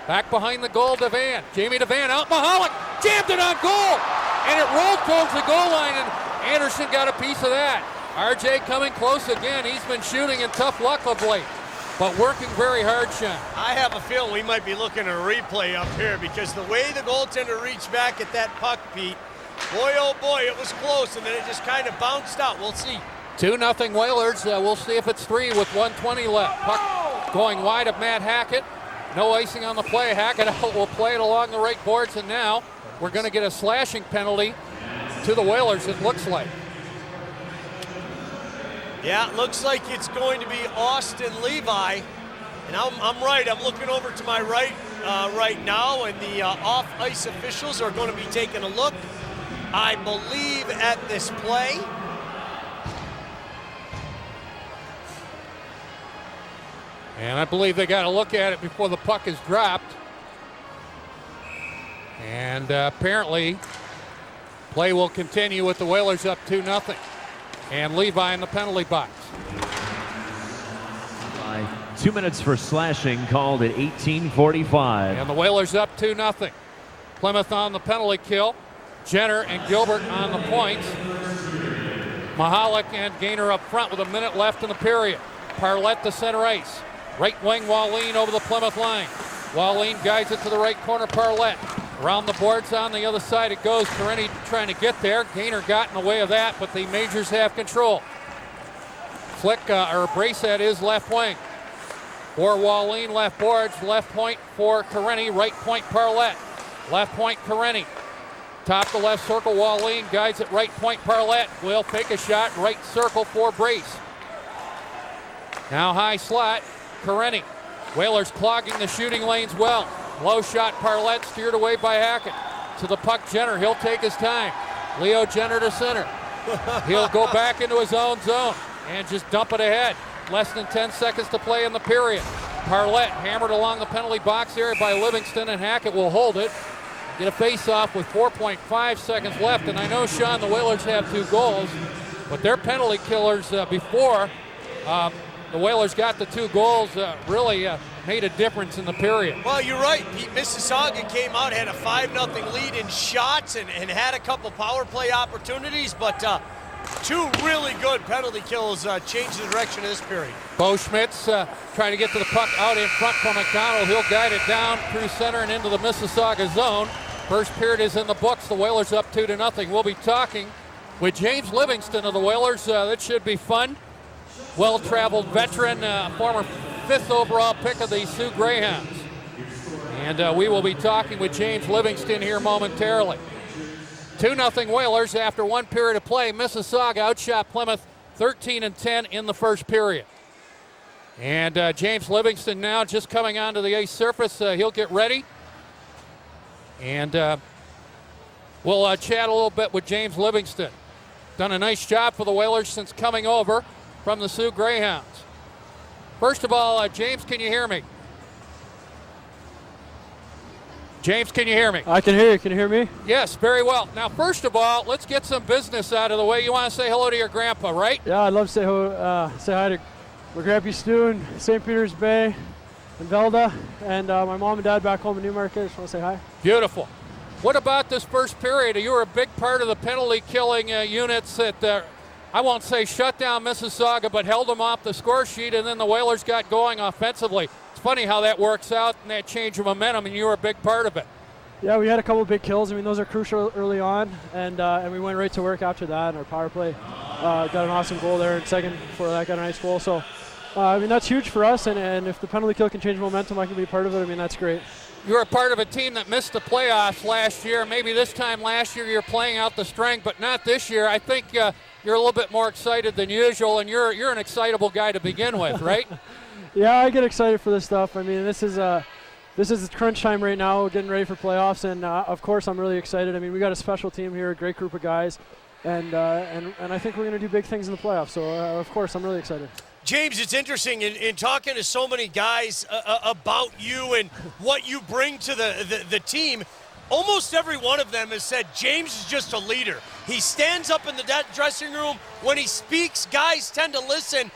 Back behind the goal, Devante. Jamie Devante out. Mahalik jammed it on goal. And it rolled towards the goal line, and Anderson got a piece of that. RJ coming close again. He's been shooting in tough luck of late, but working very hard, Sean. I have a feeling we might be looking at a replay up here because the way the goaltender reached back at that puck, Pete, boy, oh boy, it was close, and then it just kind of bounced out. We'll see. 2-0 Whalers. We'll see if it's 3 with 1:20 left. Puck going wide of Matt Hackett. No icing on the play. Hackett will play it along the right boards, and now we're going to get a slashing penalty to the Whalers, it looks like. Yeah, it looks like it's going to be Austin Levi. And I'm right. I'm looking over to my right right now, and the off-ice officials are going to be taking a look, I believe, at this play. And I believe they got to look at it before the puck is dropped. And apparently, play will continue with the Whalers up 2-0. And Levi in the penalty box. 2 minutes for slashing called at 18:45. And the Whalers up 2-0. Plymouth on the penalty kill. Jenner and Gilbert on the points. Mahalik and Gaynor up front with a minute left in the period. Parlett to center ice. Right wing, Wallin over the Plymouth line. Wallin guides it to the right corner, Parlett. Around the boards on the other side it goes. Karenni trying to get there. Gaynor got in the way of that, but the Majors have control. Flick, or Bracet is left wing. For Wallin, left boards, left point for Karenni, right point Parlett. Left point Karenni. Top to left circle, Wallin guides it right point Parlett. Will take a shot, right circle for Brace. Now high slot, Karenni. Whalers clogging the shooting lanes well. Low shot, Parlett steered away by Hackett. To the puck, Jenner, he'll take his time. Leo Jenner to center. He'll go back into his own zone and just dump it ahead. Less than 10 seconds to play in the period. Parlett hammered along the penalty box area by Livingston, and Hackett will hold it. Get a face-off with 4.5 seconds left. And I know, Sean, the Whalers have 2 goals, but their penalty killers before the Whalers got the 2 goals really made a difference in the period. Well, you're right. Mississauga came out, had a 5-0 lead in shots and had a couple power play opportunities, but 2 really good penalty kills changed the direction of this period. Bo Schmitz trying to get to the puck out in front from McDonald. He'll guide it down through center and into the Mississauga zone. First period is in the books. The Whalers up 2-0. We'll be talking with James Livingston of the Whalers. That should be fun. Well-traveled veteran, former 5th overall pick of the Sioux Greyhounds. And we will be talking with James Livingston here momentarily. 2-0 Whalers after 1 period of play. Mississauga outshot Plymouth 13-10 in the first period. And James Livingston now just coming onto the ice surface. He'll get ready. And we'll chat a little bit with James Livingston. Done a nice job for the Whalers since coming over from the Sioux Greyhounds. First of all, James, can you hear me? James, can you hear me? I can hear you. Can you hear me? Yes, very well. Now, first of all, let's get some business out of the way. You want to say hello to your grandpa, right? Yeah, I'd love to say hi to my Grandpa Stu in St. Peter's Bay and Velda, and my mom and dad back home in Newmarket. I just want to say hi. Beautiful. What about this first period? You were a big part of the penalty killing units that I won't say shut down Mississauga, but held them off the score sheet, and then the Whalers got going offensively. It's funny how that works out and that change of momentum, and you were a big part of it. Yeah, we had a couple of big kills. I mean, those are crucial early on, and we went right to work after that. And our power play got an awesome goal there in second. Before that, got a nice goal. So, I mean, that's huge for us, and if the penalty kill can change momentum, I can be part of it. I mean, that's great. You're a part of a team that missed the playoffs last year. Maybe this time last year you're playing out the string, but not this year. I think you're a little bit more excited than usual, and you're an excitable guy to begin with, right? Yeah, I get excited for this stuff. I mean, this is crunch time right now, getting ready for playoffs, and of course I'm really excited. I mean, we got a special team here, a great group of guys, and I think we're going to do big things in the playoffs. So of course I'm really excited. James, it's interesting in talking to so many guys about you and what you bring to the team. Almost every one of them has said James is just a leader. He stands up in the dressing room. When he speaks, guys tend to listen.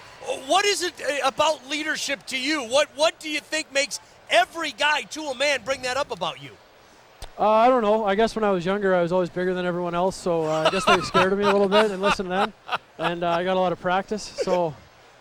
What is it about leadership to you? What do you think makes every guy to a man bring that up about you? I don't know. I guess when I was younger, I was always bigger than everyone else, so I guess they scared of me a little bit and listened to them. And I got a lot of practice. So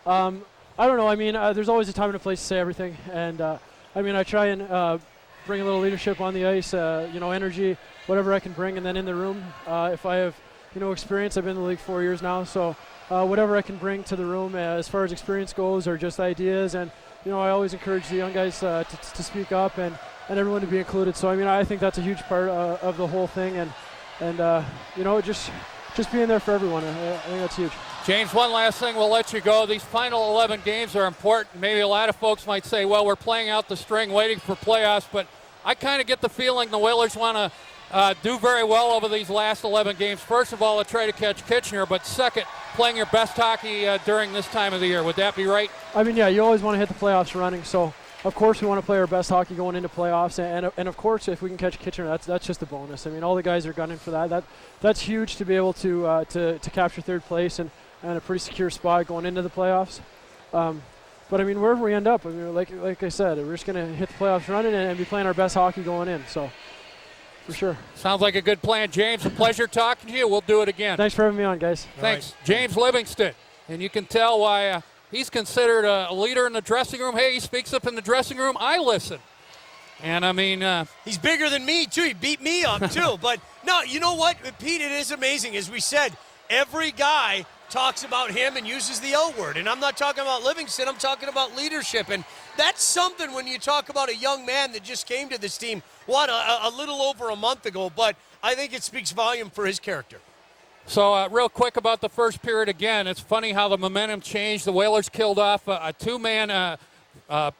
I don't know. I mean, there's always a time and a place to say everything. And I mean, I try and bring a little leadership on the ice, energy, whatever I can bring. And then in the room, if I have, experience, I've been in the league 4 years now. So whatever I can bring to the room as far as experience goes or just ideas and I always encourage the young guys to speak up and everyone to be included. So, I mean, I think that's a huge part of the whole thing. And just being there for everyone, I think that's huge. James, one last thing, we'll let you go. These final 11 games are important. Maybe a lot of folks might say, well, we're playing out the string, waiting for playoffs, but I kind of get the feeling the Whalers want to do very well over these last 11 games. First of all, to try to catch Kitchener, but second, playing your best hockey during this time of the year. Would that be right? I mean, yeah, you always want to hit the playoffs running, so of course we want to play our best hockey going into playoffs, and of course if we can catch Kitchener, that's just a bonus. I mean, all the guys are gunning for that. That's huge to be able to capture third place and a pretty secure spot going into the playoffs. But I mean, wherever we end up, I mean, like I said, we're just going to hit the playoffs running and be playing our best hockey going in. So, for sure. Sounds like a good plan, James. A pleasure talking to you. We'll do it again. Thanks for having me on, guys. Thanks, right. James Livingston, and you can tell why he's considered a leader in the dressing room. Hey, he speaks up in the dressing room. I listen. And I mean, he's bigger than me too. He beat me up too. But no, you know what, Pete? It is amazing. As we said, every guy talks about him and uses the L word. And I'm not talking about Livingston, I'm talking about leadership. And that's something when you talk about a young man that just came to this team, a little over a month ago. But I think it speaks volume for his character. So real quick about the first period again, it's funny how the momentum changed. The Whalers killed off a two-man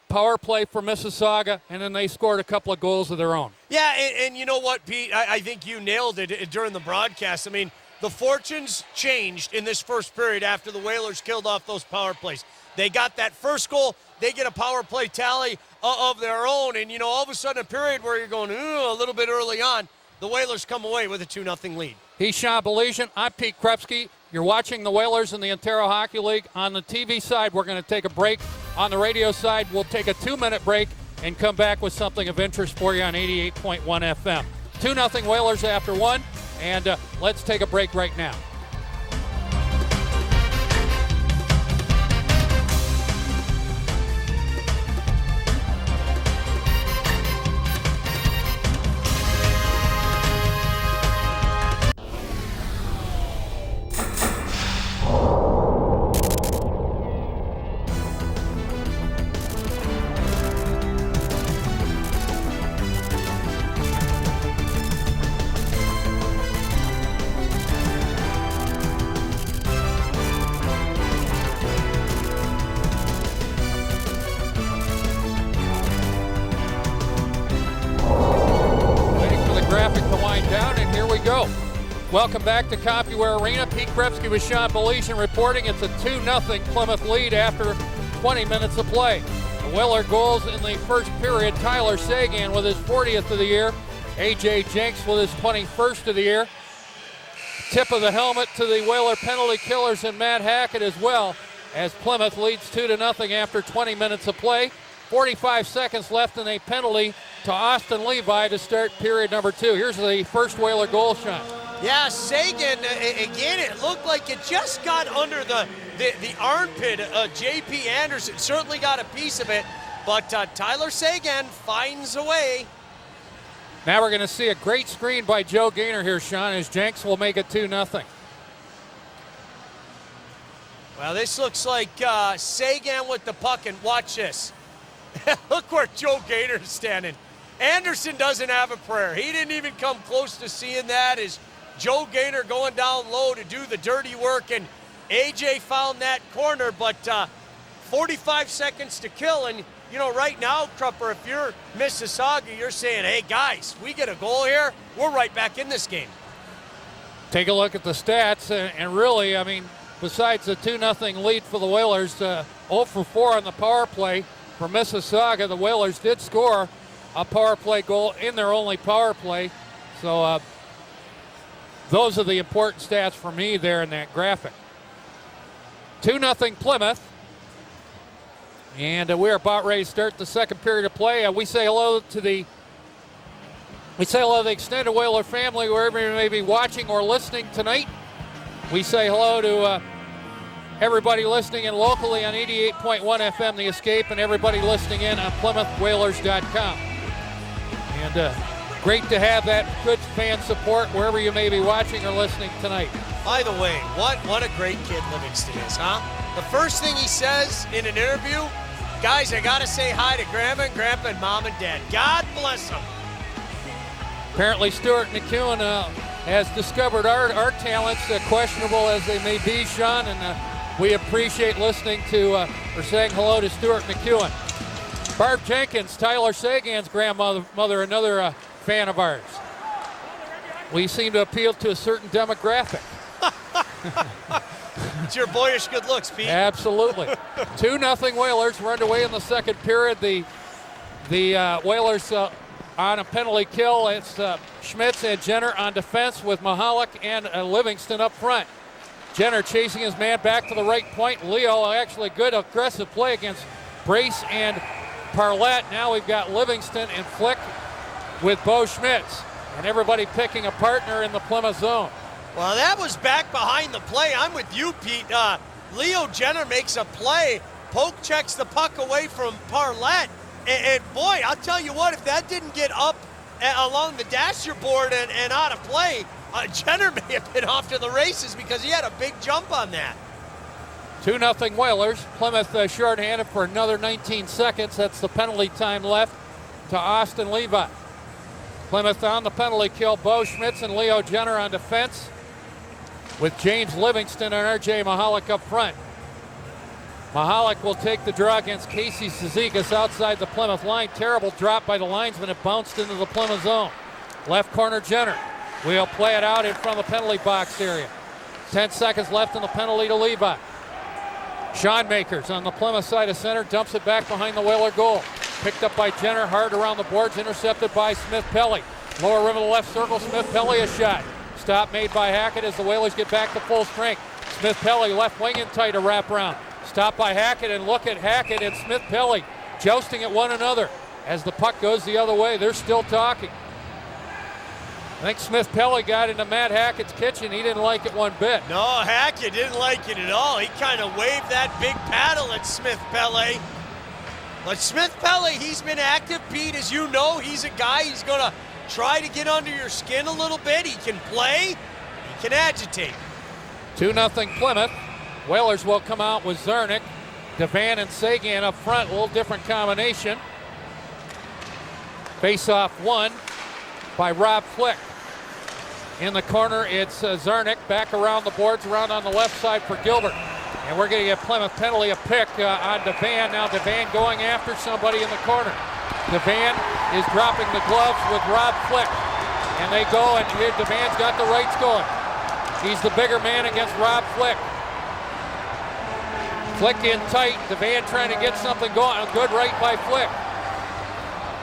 power play for Mississauga, and then they scored a couple of goals of their own. Yeah, and you know what, Pete? I think you nailed it during the broadcast. I mean, the fortunes changed in this first period after the Whalers killed off those power plays. They got that first goal. They get a power play tally of their own. And, all of a sudden a period where you're going, a little bit early on, the Whalers come away with a 2-0 lead. He's Sean Baligan. I'm Pete Krupsky. You're watching the Whalers in the Ontario Hockey League. On the TV side, we're going to take a break. On the radio side, we'll take a 2-minute break and come back with something of interest for you on 88.1 FM. 2-0 Whalers after one. And let's take a break right now. Welcome back to Compuware Arena. Pete Krupsky with Sean Baligan reporting. It's a 2-0 Plymouth lead after 20 minutes of play. The Whaler goals in the first period. Tyler Seguin with his 40th of the year. A.J. Jenks with his 21st of the year. Tip of the helmet to the Whaler penalty killers and Matt Hackett as well, as Plymouth leads 2-0 after 20 minutes of play. 45 seconds left and a penalty to Austin Levi to start period number 2. Here's the first Whaler goal shot. Yeah, Seguin, again, it looked like it just got under the armpit. J.P. Anderson certainly got a piece of it, but Tyler Seguin finds a way. Now we're going to see a great screen by Joe Gaynor here, Sean, as Jenks will make it 2-0. Well, this looks like Seguin with the puck, and watch this. Look where Joe Gaynor is standing. Anderson doesn't have a prayer. He didn't even come close to seeing that. As Joe Gaynor going down low to do the dirty work, and AJ found that corner, but 45 seconds to kill. And, right now, Krupper, if you're Mississauga, you're saying, hey, guys, we get a goal here, we're right back in this game. Take a look at the stats, and really, I mean, besides the 2-0 lead for the Whalers, 0 for 4 on the power play for Mississauga. The Whalers did score a power play goal in their only power play. So those are the important stats for me there in that graphic. 2-0 Plymouth. And we're about ready to start the second period of play. We say hello to the extended Whaler family wherever you may be watching or listening tonight. We say hello to everybody listening in locally on 88.1 FM The Escape, and everybody listening in on PlymouthWhalers.com. And great to have that good fan support wherever you may be watching or listening tonight. By the way, what a great kid Livingston is, huh? The first thing he says in an interview, Guys, I got to say hi to Grandma and Grandpa and Mom and Dad. God bless them. Apparently Stuart McEwen has discovered our talents, questionable as they may be, Sean, and we appreciate listening to or saying hello to Stuart McEwen. Barb Jenkins, Tyler Seguin's grandmother, another fan of ours. We seem to appeal to a certain demographic. It's your boyish good looks, Pete. Absolutely. 2-0 Whalers. We're underway in the second period. The Whalers on a penalty kill. It's Schmitz and Jenner on defense with Mahalik and Livingston up front. Jenner chasing his man back to the right point. Leo, actually good aggressive play against Brace and Parlett. Now we've got Livingston and Flick with Bo Schmitz. And everybody picking a partner in the Plymouth zone. Well, that was back behind the play. I'm with you, Pete. Leo Jenner makes a play. Poke checks the puck away from Parlett. And boy, I'll tell you what, if that didn't get up along the dasher board and out of play, Jenner may have been off to the races because he had a big jump on that. 2-0 Whalers. Plymouth shorthanded for another 19 seconds. That's the penalty time left to Austin Levi. Plymouth on the penalty kill. Bo Schmitz and Leo Jenner on defense with James Livingston and R.J. Mahalik up front. Mahalik will take the draw against Casey Cizikas outside the Plymouth line. Terrible drop by the linesman. It bounced into the Plymouth zone. Left corner Jenner. We'll play it out in front of the penalty box area. 10 seconds left in the penalty to Levi. Sean Makers on the Plymouth side of center, dumps it back behind the Whaler goal. Picked up by Jenner, hard around the boards, intercepted by Smith-Pelly. Lower rim of the left circle, Smith-Pelly a shot. Stop made by Hackett as the Whalers get back to full strength. Smith-Pelly left wing in tight, a wraparound. Stop by Hackett, and look at Hackett and Smith-Pelly jousting at one another. As the puck goes the other way, they're still talking. I think Smith-Pelly got into Matt Hackett's kitchen. He didn't like it one bit. No, Hackett didn't like it at all. He kind of waved that big paddle at Smith-Pelly. But Smith-Pelly, he's been active, Pete. As you know, he's a guy, he's going to try to get under your skin a little bit. He can play, he can agitate. 2-0 Plymouth. Whalers will come out with Zernick, Devante and Seguin up front. A little different combination. Face-off won by Rob Flick. In the corner, it's Zernick back around the boards, around on the left side for Gilbert. And we're going to get Plymouth penalty, a pick on Devante. Now Devante going after somebody in the corner. Devante is dropping the gloves with Rob Flick. And they go, and here Devante's got the rights going. He's the bigger man against Rob Flick. Flick in tight, Devante trying to get something going. A good right by Flick.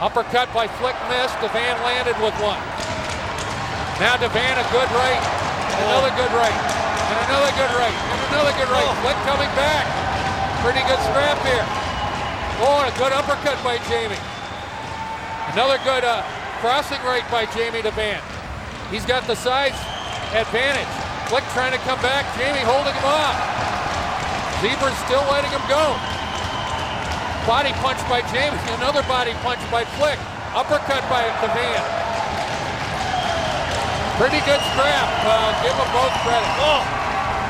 Uppercut by Flick missed, Devante landed with one. Now Devante a good right, and another good right, and another good right, and another good right. Flick coming back. Pretty good scrap here. Oh, and a good uppercut by Jamie. Another good crossing right by Jamie Devante. He's got the size advantage. Flick trying to come back, Jamie holding him off. Zebra's still letting him go. Body punch by James, another body punch by Flick. Uppercut by Devante. Pretty good scrap. Give them both credit. Oh,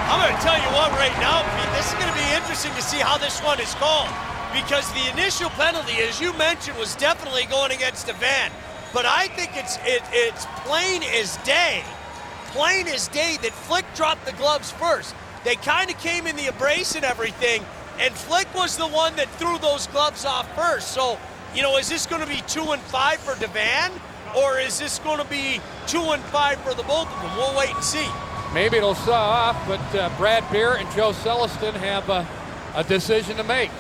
I'm going to tell you what right now, Pete, this is going to be interesting to see how this one is called. Because the initial penalty, as you mentioned, was definitely going against Devante. But I think it's plain as day that Flick dropped the gloves first. They kind of came in the embrace and everything, and Flick was the one that threw those gloves off first. So, you know, is this going to be 2 and 5 for Devante, or is this going to be 2 and 5 for the both of them? We'll wait and see. Maybe it'll saw off, but Brad Beer and Joe Celestin have a decision to make.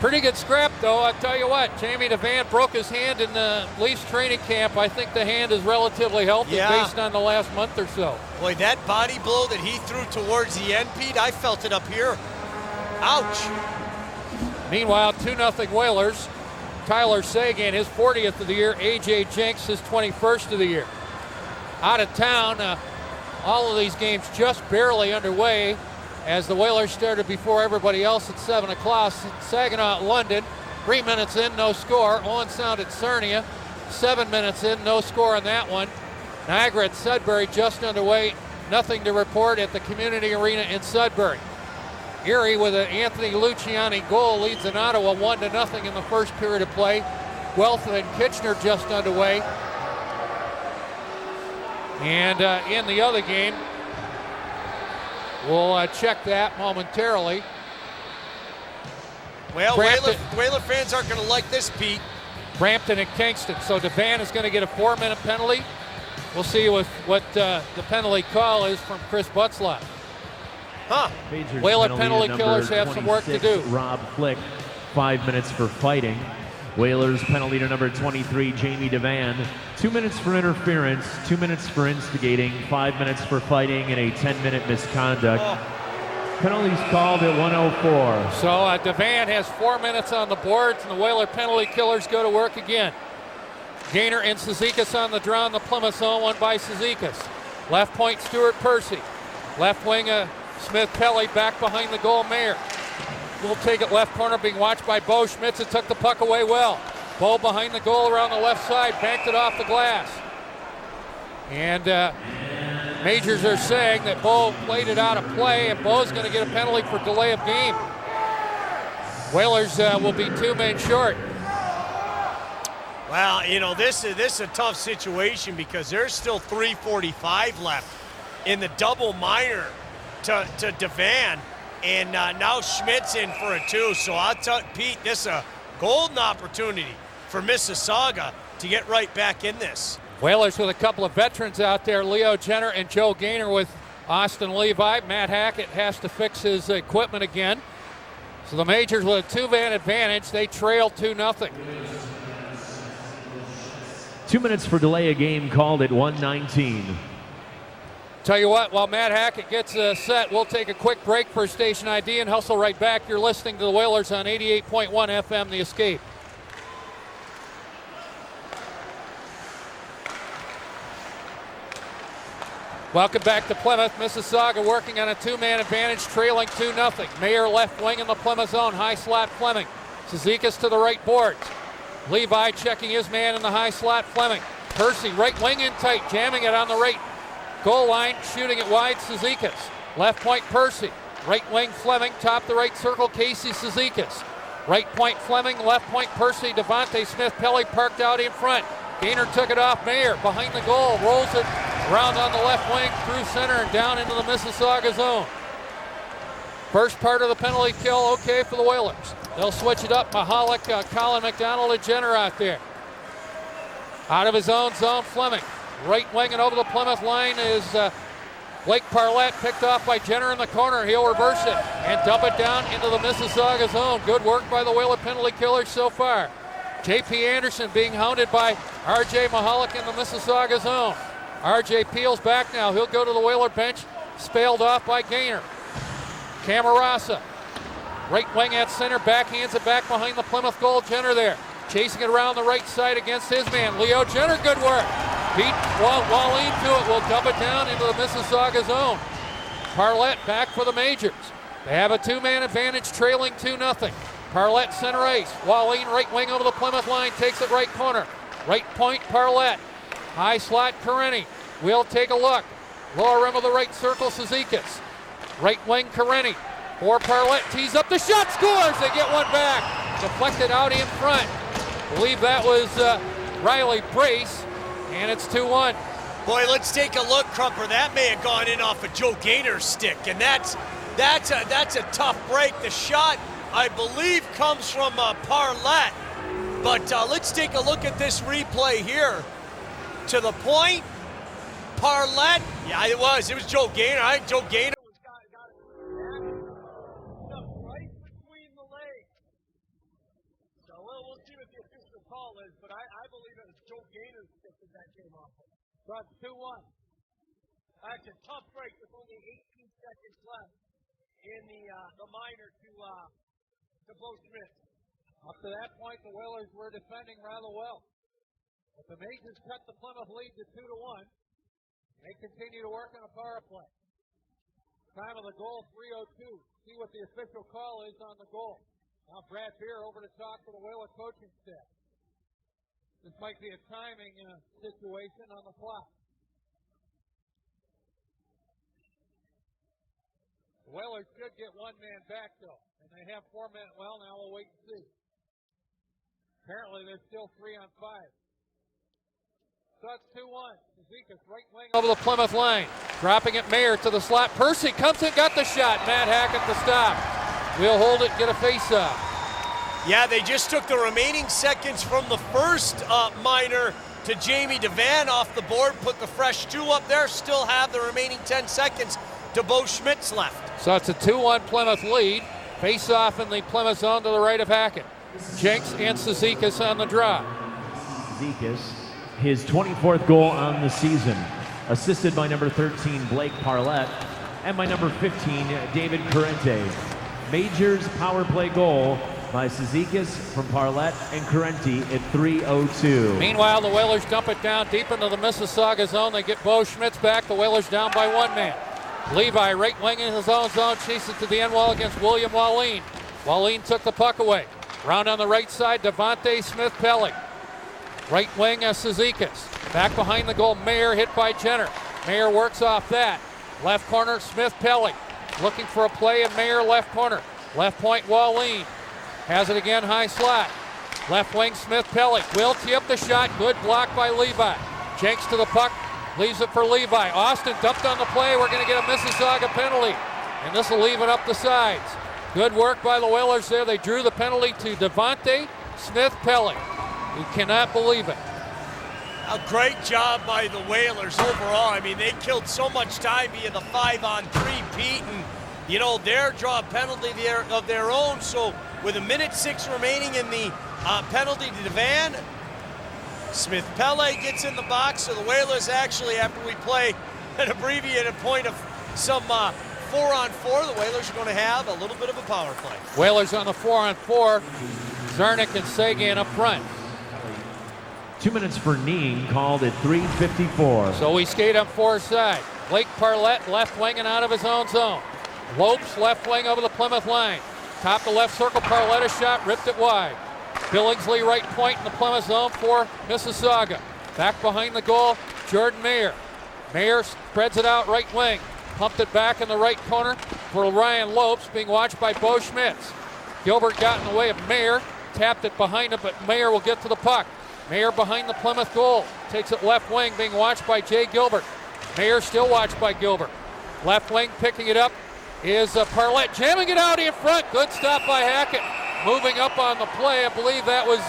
Pretty good scrap, though. I'll tell you what, Jamie Devante broke his hand in the Leafs training camp. I think the hand is relatively healthy based on the last month or so. Boy, that body blow that he threw towards the end, Pete, I felt it up here. Ouch. Meanwhile, 2-0 Whalers. Tyler Seguin, his 40th of the year. A.J. Jenks, his 21st of the year. Out of town, all of these games just barely underway as the Whalers started before everybody else at 7 o'clock. Saginaw at London, 3 minutes in, no score. Owen Sound at Sarnia, 7 minutes in, no score on that one. Niagara at Sudbury just underway, nothing to report at the Community Arena in Sudbury. Erie with an Anthony Luciani goal leads in Ottawa 1-0 in the first period of play. Guelph and Kitchener just underway. And in the other game, we'll check that momentarily. Well, Whaler fans aren't going to like this, Pete. Brampton and Kingston. So Devante is going to get a 4-minute penalty. We'll see what the penalty call is from Chris Butzlaff. Whaler penalty killers have some work to do. Rob Flick, 5 minutes for fighting. Whalers penalty to number 23, Jamie Devante. 2 minutes for interference, 2 minutes for instigating, 5 minutes for fighting, and a 10-minute misconduct. Penalties called at 1:04. So Devante has 4 minutes on the boards, and the Whaler penalty killers go to work again. Gaynor and Cizikas on the draw in the Plymouth zone, won by Cizikas. Left point, Stuart Percy. Left wing, Smith-Pelly back behind the goal, Mayer. We'll take it left corner, being watched by Bo Schmitz, and took the puck away well. Bo behind the goal around the left side, banked it off the glass. And Majors are saying that Bo played it out of play, and Bo's going to get a penalty for delay of game. Whalers will be 2 men short. Well, you know, this is a tough situation because there's still 3:45 left in the double minor to Devante, and now Schmidt's in for a 2. So I'll tell Pete, this is a golden opportunity for Mississauga to get right back in this. Whalers with a couple of veterans out there, Leo Jenner and Joe Gaynor with Austin Levi. Matt Hackett has to fix his equipment again. So the Majors with a 2-man advantage, they trail 2-0. 2 minutes for delay of game called at 1:19. Tell you what, while Matt Hackett gets set, we'll take a quick break for station ID and hustle right back. You're listening to the Whalers on 88.1 FM, The Escape. Welcome back to Plymouth. Mississauga working on a 2-man advantage, trailing 2-0. Mayer left wing in the Plymouth zone, high slot Fleming. Cizikas to the right boards. Levi checking his man in the high slot, Fleming. Percy right wing in tight, jamming it on the right goal line, shooting it wide, Cizikas. Left point, Percy. Right wing, Fleming. Top the right circle, Casey Cizikas. Right point, Fleming. Left point, Percy. Devante Smith-Pelly parked out in front. Gaynor took it off Mayer behind the goal, rolls it around on the left wing, through center and down into the Mississauga zone. First part of the penalty kill okay for the Whalers. They'll switch it up. Mahalik, Colin McDonald, and Jenner out there. Out of his own zone, Fleming. Right wing and over the Plymouth line is Blake Parlett, picked off by Jenner in the corner. He'll reverse it and dump it down into the Mississauga zone. Good work by the Whaler penalty killers so far. J.P. Anderson being hounded by R.J. Mahalik in the Mississauga zone. R.J. peels back now. He'll go to the Whaler bench. Spaled off by Gaynor. Camarasa. Right wing at center. Backhands it back behind the Plymouth goal. Jenner there. Chasing it around the right side against his man. Leo Jenner, good work. Beat Wallin to it. Will dump it down into the Mississauga zone. Parlett back for the Majors. They have a 2-man advantage, trailing 2-0. Parlett center ice. Wallin right wing over the Plymouth line. Takes it right corner. Right point, Parlett. High slot, Karenni. We'll take a look. Lower rim of the right circle, Cizikas. Right wing, Karenni. For Parlett, tees up the shot, scores! They get one back. Deflected out in front. I believe that was Riley Brace, and it's 2-1. Boy, let's take a look, Crumper. That may have gone in off of Joe Gaynor's stick, and that's a tough break. The shot, I believe, comes from Parlett. But let's take a look at this replay here. To the point, Parlett, yeah, it was Joe Gaynor. I think Joe Gaynor got it right between the legs. So we'll see what the official call is, but I believe it was Joe Gaynor's stick that came off. So it's 2-1. That's a tough break with only 18 seconds left in the minor to Bo Smith. Up to that point, the Whalers were defending rather well. But the Majors cut the Plymouth lead to 2-1. They continue to work on a power play. Time of the goal, 3:02. See what the official call is on the goal. Now Brad Beer over to talk to the Whaler coaching staff. This might be a timing situation on the clock. Whalers should get one man back, though. And they have 4 men. Well, now we'll wait and see. Apparently, there's still 3 on 5. So it's 2-1. Cizikas right wing over the Plymouth line. Dropping it, Mayer to the slot. Percy comes in, got the shot. Matt Hackett to stop. We'll hold it, get a face-off. Yeah, they just took the remaining seconds from the first minor to Jamie Devante off the board, put the fresh 2 up there, still have the remaining 10 seconds to Bo Schmidt's left. So it's a 2-1 Plymouth lead. Face-off in the Plymouth zone to the right of Hackett. Jenks and Cizikas on the draw. Cizikas, his 24th goal on the season, assisted by number 13, Blake Parlett, and by number 15, David Corrente. Majors power play goal by Cizikas from Parlett and Corrente at 3:02. Meanwhile, the Whalers dump it down deep into the Mississauga zone. They get Bo Schmidt's back. The Whalers down by 1 man. Levi, right wing in his own zone, chases to the end wall against William Wallin. Wallin took the puck away. Round on the right side, Devante Smith-Pelly. Right wing, Cizikas. Back behind the goal, Mayer hit by Jenner. Mayer works off that. Left corner, Smith-Pelly. Looking for a play in Mayer left corner. Left point, Wallin. Has it again, high slot. Left wing, Smith-Pelly. Will tee up the shot. Good block by Levi. Jenks to the puck. Leaves it for Levi. Austin dumped on the play. We're going to get a Mississauga penalty. And this will leave it up the sides. Good work by the Whalers there. They drew the penalty to Devante Smith-Pelly. You cannot believe it. A great job by the Whalers overall. I mean, they killed so much time via the 5-on-3, Pete, and, you know, they're draw a penalty of their own. So with 1:06 remaining in the penalty to Devante, Smith-Pelly gets in the box. So the Whalers actually, after we play an abbreviated point of some 4-on-4, the Whalers are going to have a little bit of a power play. Whalers on the 4-on-4. Zernick and Seguin up front. 2 minutes for Neen, called at 3:54. So we skate up far side. Blake Parlett left wing and out of his own zone. Lopes left wing over the Plymouth line. Top the left circle, Parlett a shot, ripped it wide. Billingsley right point in the Plymouth zone for Mississauga. Back behind the goal, Jordan Mayer. Mayer spreads it out right wing. Pumped it back in the right corner for Ryan Lopes, being watched by Bo Schmitz. Gilbert got in the way of Mayer, tapped it behind him, but Mayer will get to the puck. Mayer behind the Plymouth goal, takes it left wing, being watched by Jay Gilbert. Mayer still watched by Gilbert. Left wing picking it up is Parlett, jamming it out in front. Good stop by Hackett. Moving up on the play, I believe that was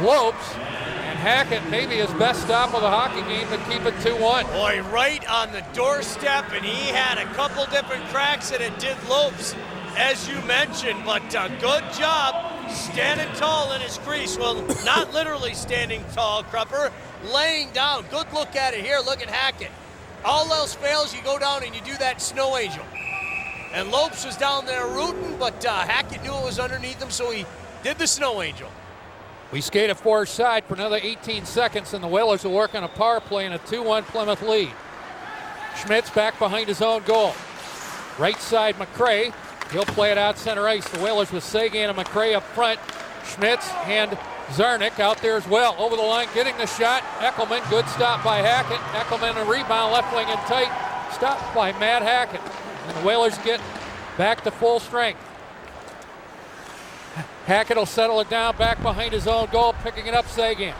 Lopes. And Hackett, maybe his best stop of the hockey game to keep it 2-1. Boy, right on the doorstep, and he had a couple different cracks, and it did Lopes, as you mentioned, but good job standing tall in his crease. Well, not literally standing tall, Krupper, laying down. Good look at it here. Look at Hackett. All else fails, you go down and you do that snow angel. And Lopes was down there rooting, but Hackett knew it was underneath him, so he did the snow angel. We skate a far side for another 18 seconds, and the Whalers will work on a power play in a 2-1 Plymouth lead. Schmidt's back behind his own goal. Right side, McCray. He'll play it out center ice. The Whalers with Seguin and McCray up front. Schmitz and Zarnik out there as well. Over the line, getting the shot. Eckelman, good stop by Hackett. Eckelman a rebound, left wing and tight. Stopped by Matt Hackett. And the Whalers get back to full strength. Hackett will settle it down back behind his own goal, picking it up Seguin.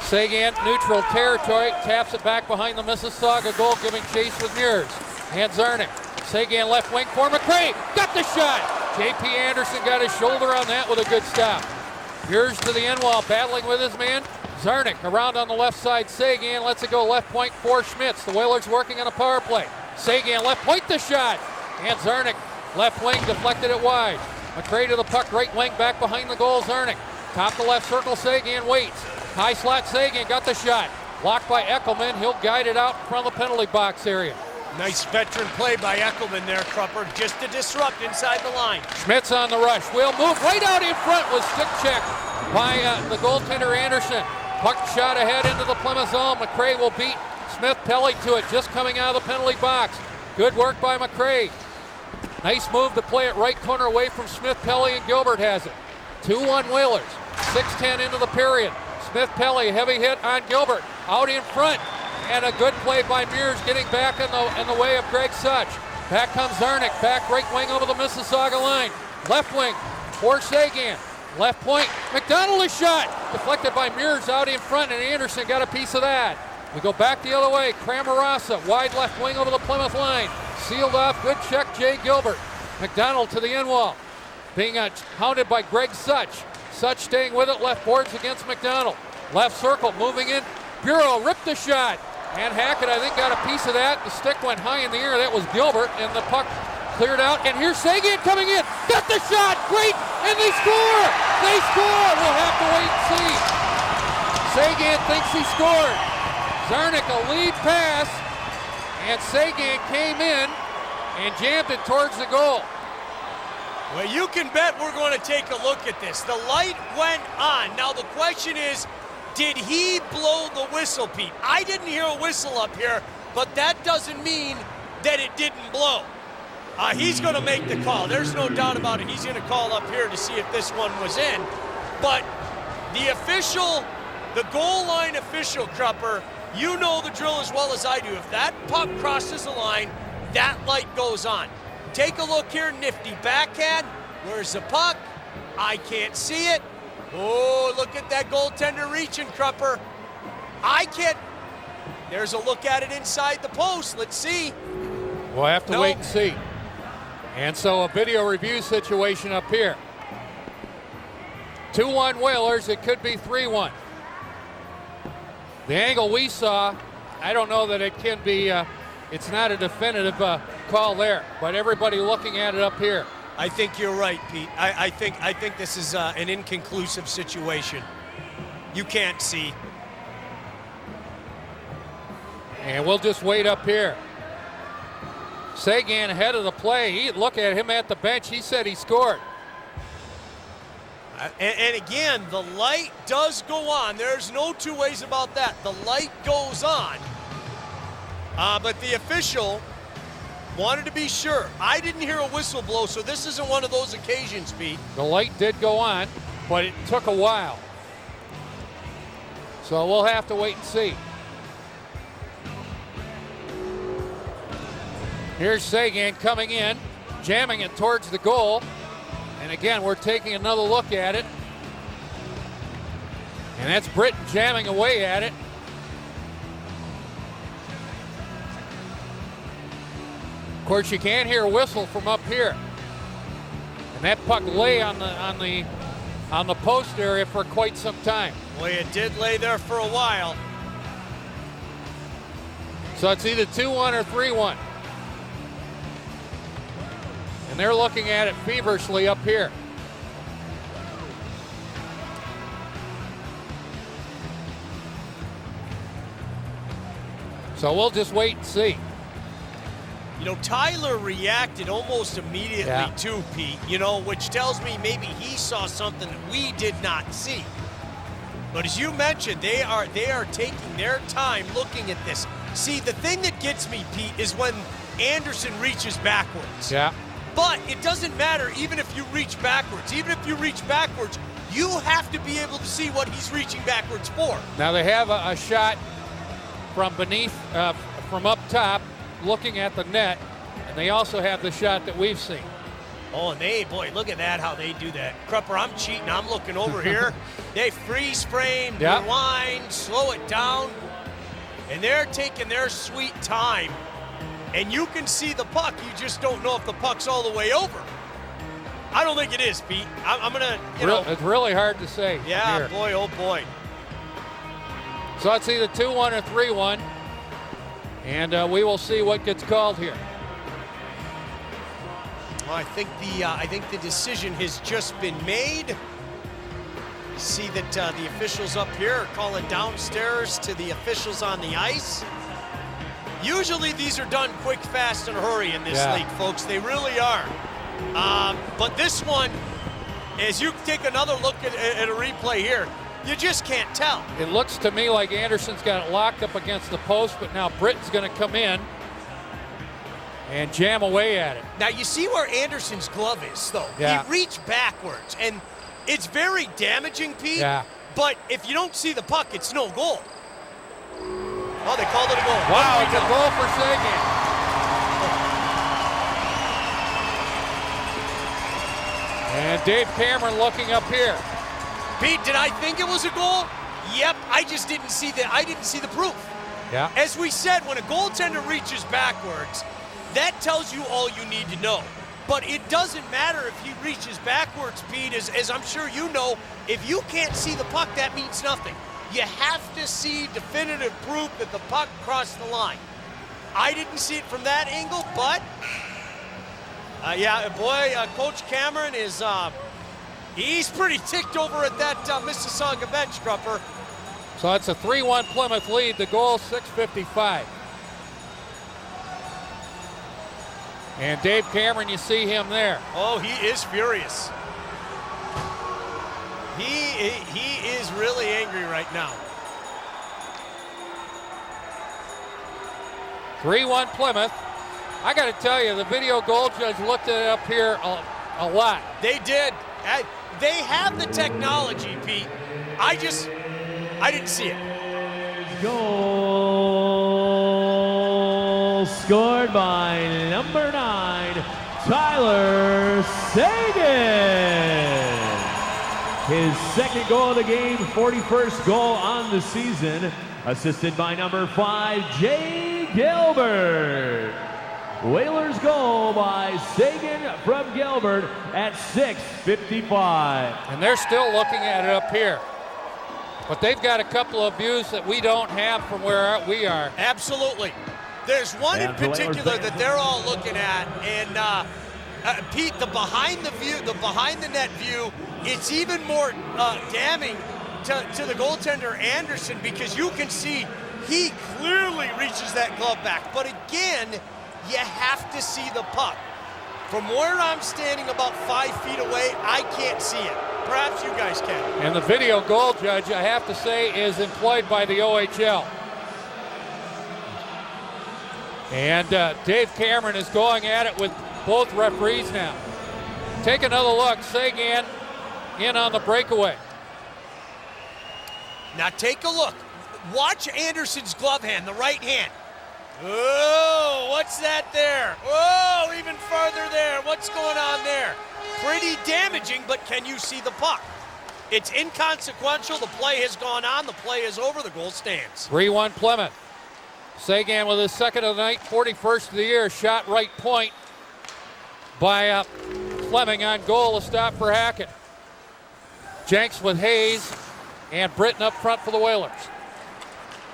Seguin, neutral territory, taps it back behind the Mississauga goal, giving chase with Mears. And Zarnik. Seguin left wing for McCray. Got the shot. J.P. Anderson got his shoulder on that with a good stop. Mears to the end wall, battling with his man. Zarnik around on the left side. Seguin lets it go left point for Schmitz. The Whalers working on a power play. Seguin left point the shot. And Zarnik left wing deflected it wide. McCray to the puck, right wing back behind the goal. Zarnik. Top the left circle, Seguin waits. High slot, Seguin got the shot. Blocked by Eckelman. He'll guide it out in front of the penalty box area. Nice veteran play by Eckelman there, Krupper, just to disrupt inside the line. Schmitz on the rush. Will move right out in front with stick check by the goaltender Anderson. Puck shot ahead into the Plymouth zone. McCray will beat Smith-Pelly to it, just coming out of the penalty box. Good work by McCray. Nice move to play it right corner away from Smith-Pelly, and Gilbert has it. 2-1 Whalers. 6:10 into the period. Smith-Pelly, heavy hit on Gilbert. Out in front. And a good play by Mears, getting back in the way of Greg Such. Back comes Zarnik, back right wing over the Mississauga line. Left wing for Seguin. Left point, McDonald is shot. Deflected by Mears out in front, and Anderson got a piece of that. We go back the other way. Kramarasa, wide left wing over the Plymouth line. Sealed off, good check, Jay Gilbert. McDonald to the end wall. Being hounded by Greg Such. Such staying with it, left boards against McDonald. Left circle, moving in. Bureau ripped the shot. And Hackett, I think, got a piece of that. The stick went high in the air. That was Gilbert, and the puck cleared out. And here's Seguin coming in. Got the shot. Great. And they score. They score. We'll have to wait and see. Seguin thinks he scored. Zarnik a lead pass. And Seguin came in and jammed it towards the goal. Well, you can bet we're going to take a look at this. The light went on. Now the question is, did he blow the whistle, Pete? I didn't hear a whistle up here, but that doesn't mean that it didn't blow. He's going to make the call. There's no doubt about it. He's going to call up here to see if this one was in. But the official, the goal line official, Krupper, you know the drill as well as I do. If that puck crosses the line, that light goes on. Take a look here, nifty backhand. Where's the puck? I can't see it. Oh, look at that goaltender reaching, Krupper. I can't. There's a look at it inside the post. Let's see. We'll have to wait and see. And so a video review situation up here. 2-1 Whalers. It could be 3-1. The angle we saw, I don't know that it can be, it's not a definitive call there, but everybody looking at it up here. I think you're right, Pete. I think this is an inconclusive situation. You can't see. And we'll just wait up here. Seguin ahead of the play. Look at him at the bench. He said he scored. And again, the light does go on. There's no two ways about that. The light goes on. But the official wanted to be sure. I didn't hear a whistle blow, so this isn't one of those occasions, Pete. The light did go on, but it took a while. So we'll have to wait and see. Here's Seguin coming in, jamming it towards the goal. And again, we're taking another look at it. And that's Britton jamming away at it. Of course, you can't hear a whistle from up here. And that puck lay on the post area for quite some time. Boy, it did lay there for a while. So it's either 2-1 or 3-1. And they're looking at it feverishly up here. So we'll just wait and see. You know, Tyler reacted almost immediately too, Pete, you know, which tells me maybe he saw something that we did not see. But as you mentioned, they are taking their time looking at this. See, the thing that gets me, Pete, is when Anderson reaches backwards. Yeah. But it doesn't matter even if you reach backwards. Even if you reach backwards, you have to be able to see what he's reaching backwards for. Now they have a shot from beneath, from up top, looking at the net, and they also have the shot that we've seen. Oh, and boy, look at that, how they do that. Krupper, I'm cheating. I'm looking over here. They freeze frame, rewind, slow it down, and they're taking their sweet time. And you can see the puck. You just don't know if the puck's all the way over. I don't think it is, Pete. I'm going to, you know. It's really hard to say. Yeah, here. boy, oh boy. So it's either 2-1 or 3-1. And we will see what gets called here. Well, I think the decision has just been made. You see that the officials up here are calling downstairs to the officials on the ice. Usually these are done quick, fast, and hurry in this league, folks. They really are. But this one, as you take another look at a replay here, you just can't tell. It looks to me like Anderson's got it locked up against the post, but now Britton's going to come in and jam away at it. Now you see where Anderson's glove is, though. Yeah. He reached backwards, and it's very damaging, Pete. Yeah. But if you don't see the puck, it's no goal. Oh, they called it a goal. Wow, it's a goal for Seguin. And Dave Cameron looking up here. Pete, did I think it was a goal? Yep, I just didn't see the proof. Yeah. As we said, when a goaltender reaches backwards, that tells you all you need to know. But it doesn't matter if he reaches backwards, Pete, as I'm sure you know, if you can't see the puck, that means nothing. You have to see definitive proof that the puck crossed the line. I didn't see it from that angle, but Coach Cameron is, he's pretty ticked over at that Mississauga bench, Crupper. So it's a 3-1 Plymouth lead. The goal, 6:55. And Dave Cameron, you see him there. Oh, he is furious. He is really angry right now. 3-1 Plymouth. I got to tell you, the video goal judge looked at it up here a lot. They did. They have the technology, Pete. I didn't see it. Goal scored by number 9, Tyler Seguin. His second goal of the game, 41st goal on the season, assisted by number 5, Jay Gilbert. Whalers goal by Seguin from Gilbert at 6:55. And they're still looking at it up here. But they've got a couple of views that we don't have from where we are. Absolutely. There's one in particular that they're all looking at, and Pete, the behind the net view, it's even more damning to the goaltender Anderson, because you can see he clearly reaches that glove back. But again, you have to see the puck. From where I'm standing about 5 feet away, I can't see it. Perhaps you guys can. And the video goal judge, I have to say, is employed by the OHL. And Dave Cameron is going at it with both referees now. Take another look. Seguin in on the breakaway. Now take a look. Watch Anderson's glove hand, the right hand. Oh, what's that there? Oh, even farther there. What's going on there? Pretty damaging, but can you see the puck? It's inconsequential. The play has gone on. The play is over. The goal stands. 3-1 Plymouth. Seguin with his second of the night, 41st of the year. Shot right point by Fleming on goal. A stop for Hackett. Jenks with Hayes and Britton up front for the Whalers.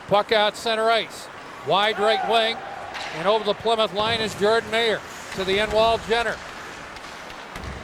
Puck out center ice. Wide right wing. And over the Plymouth line is Jordan Mayer to the end wall. Jenner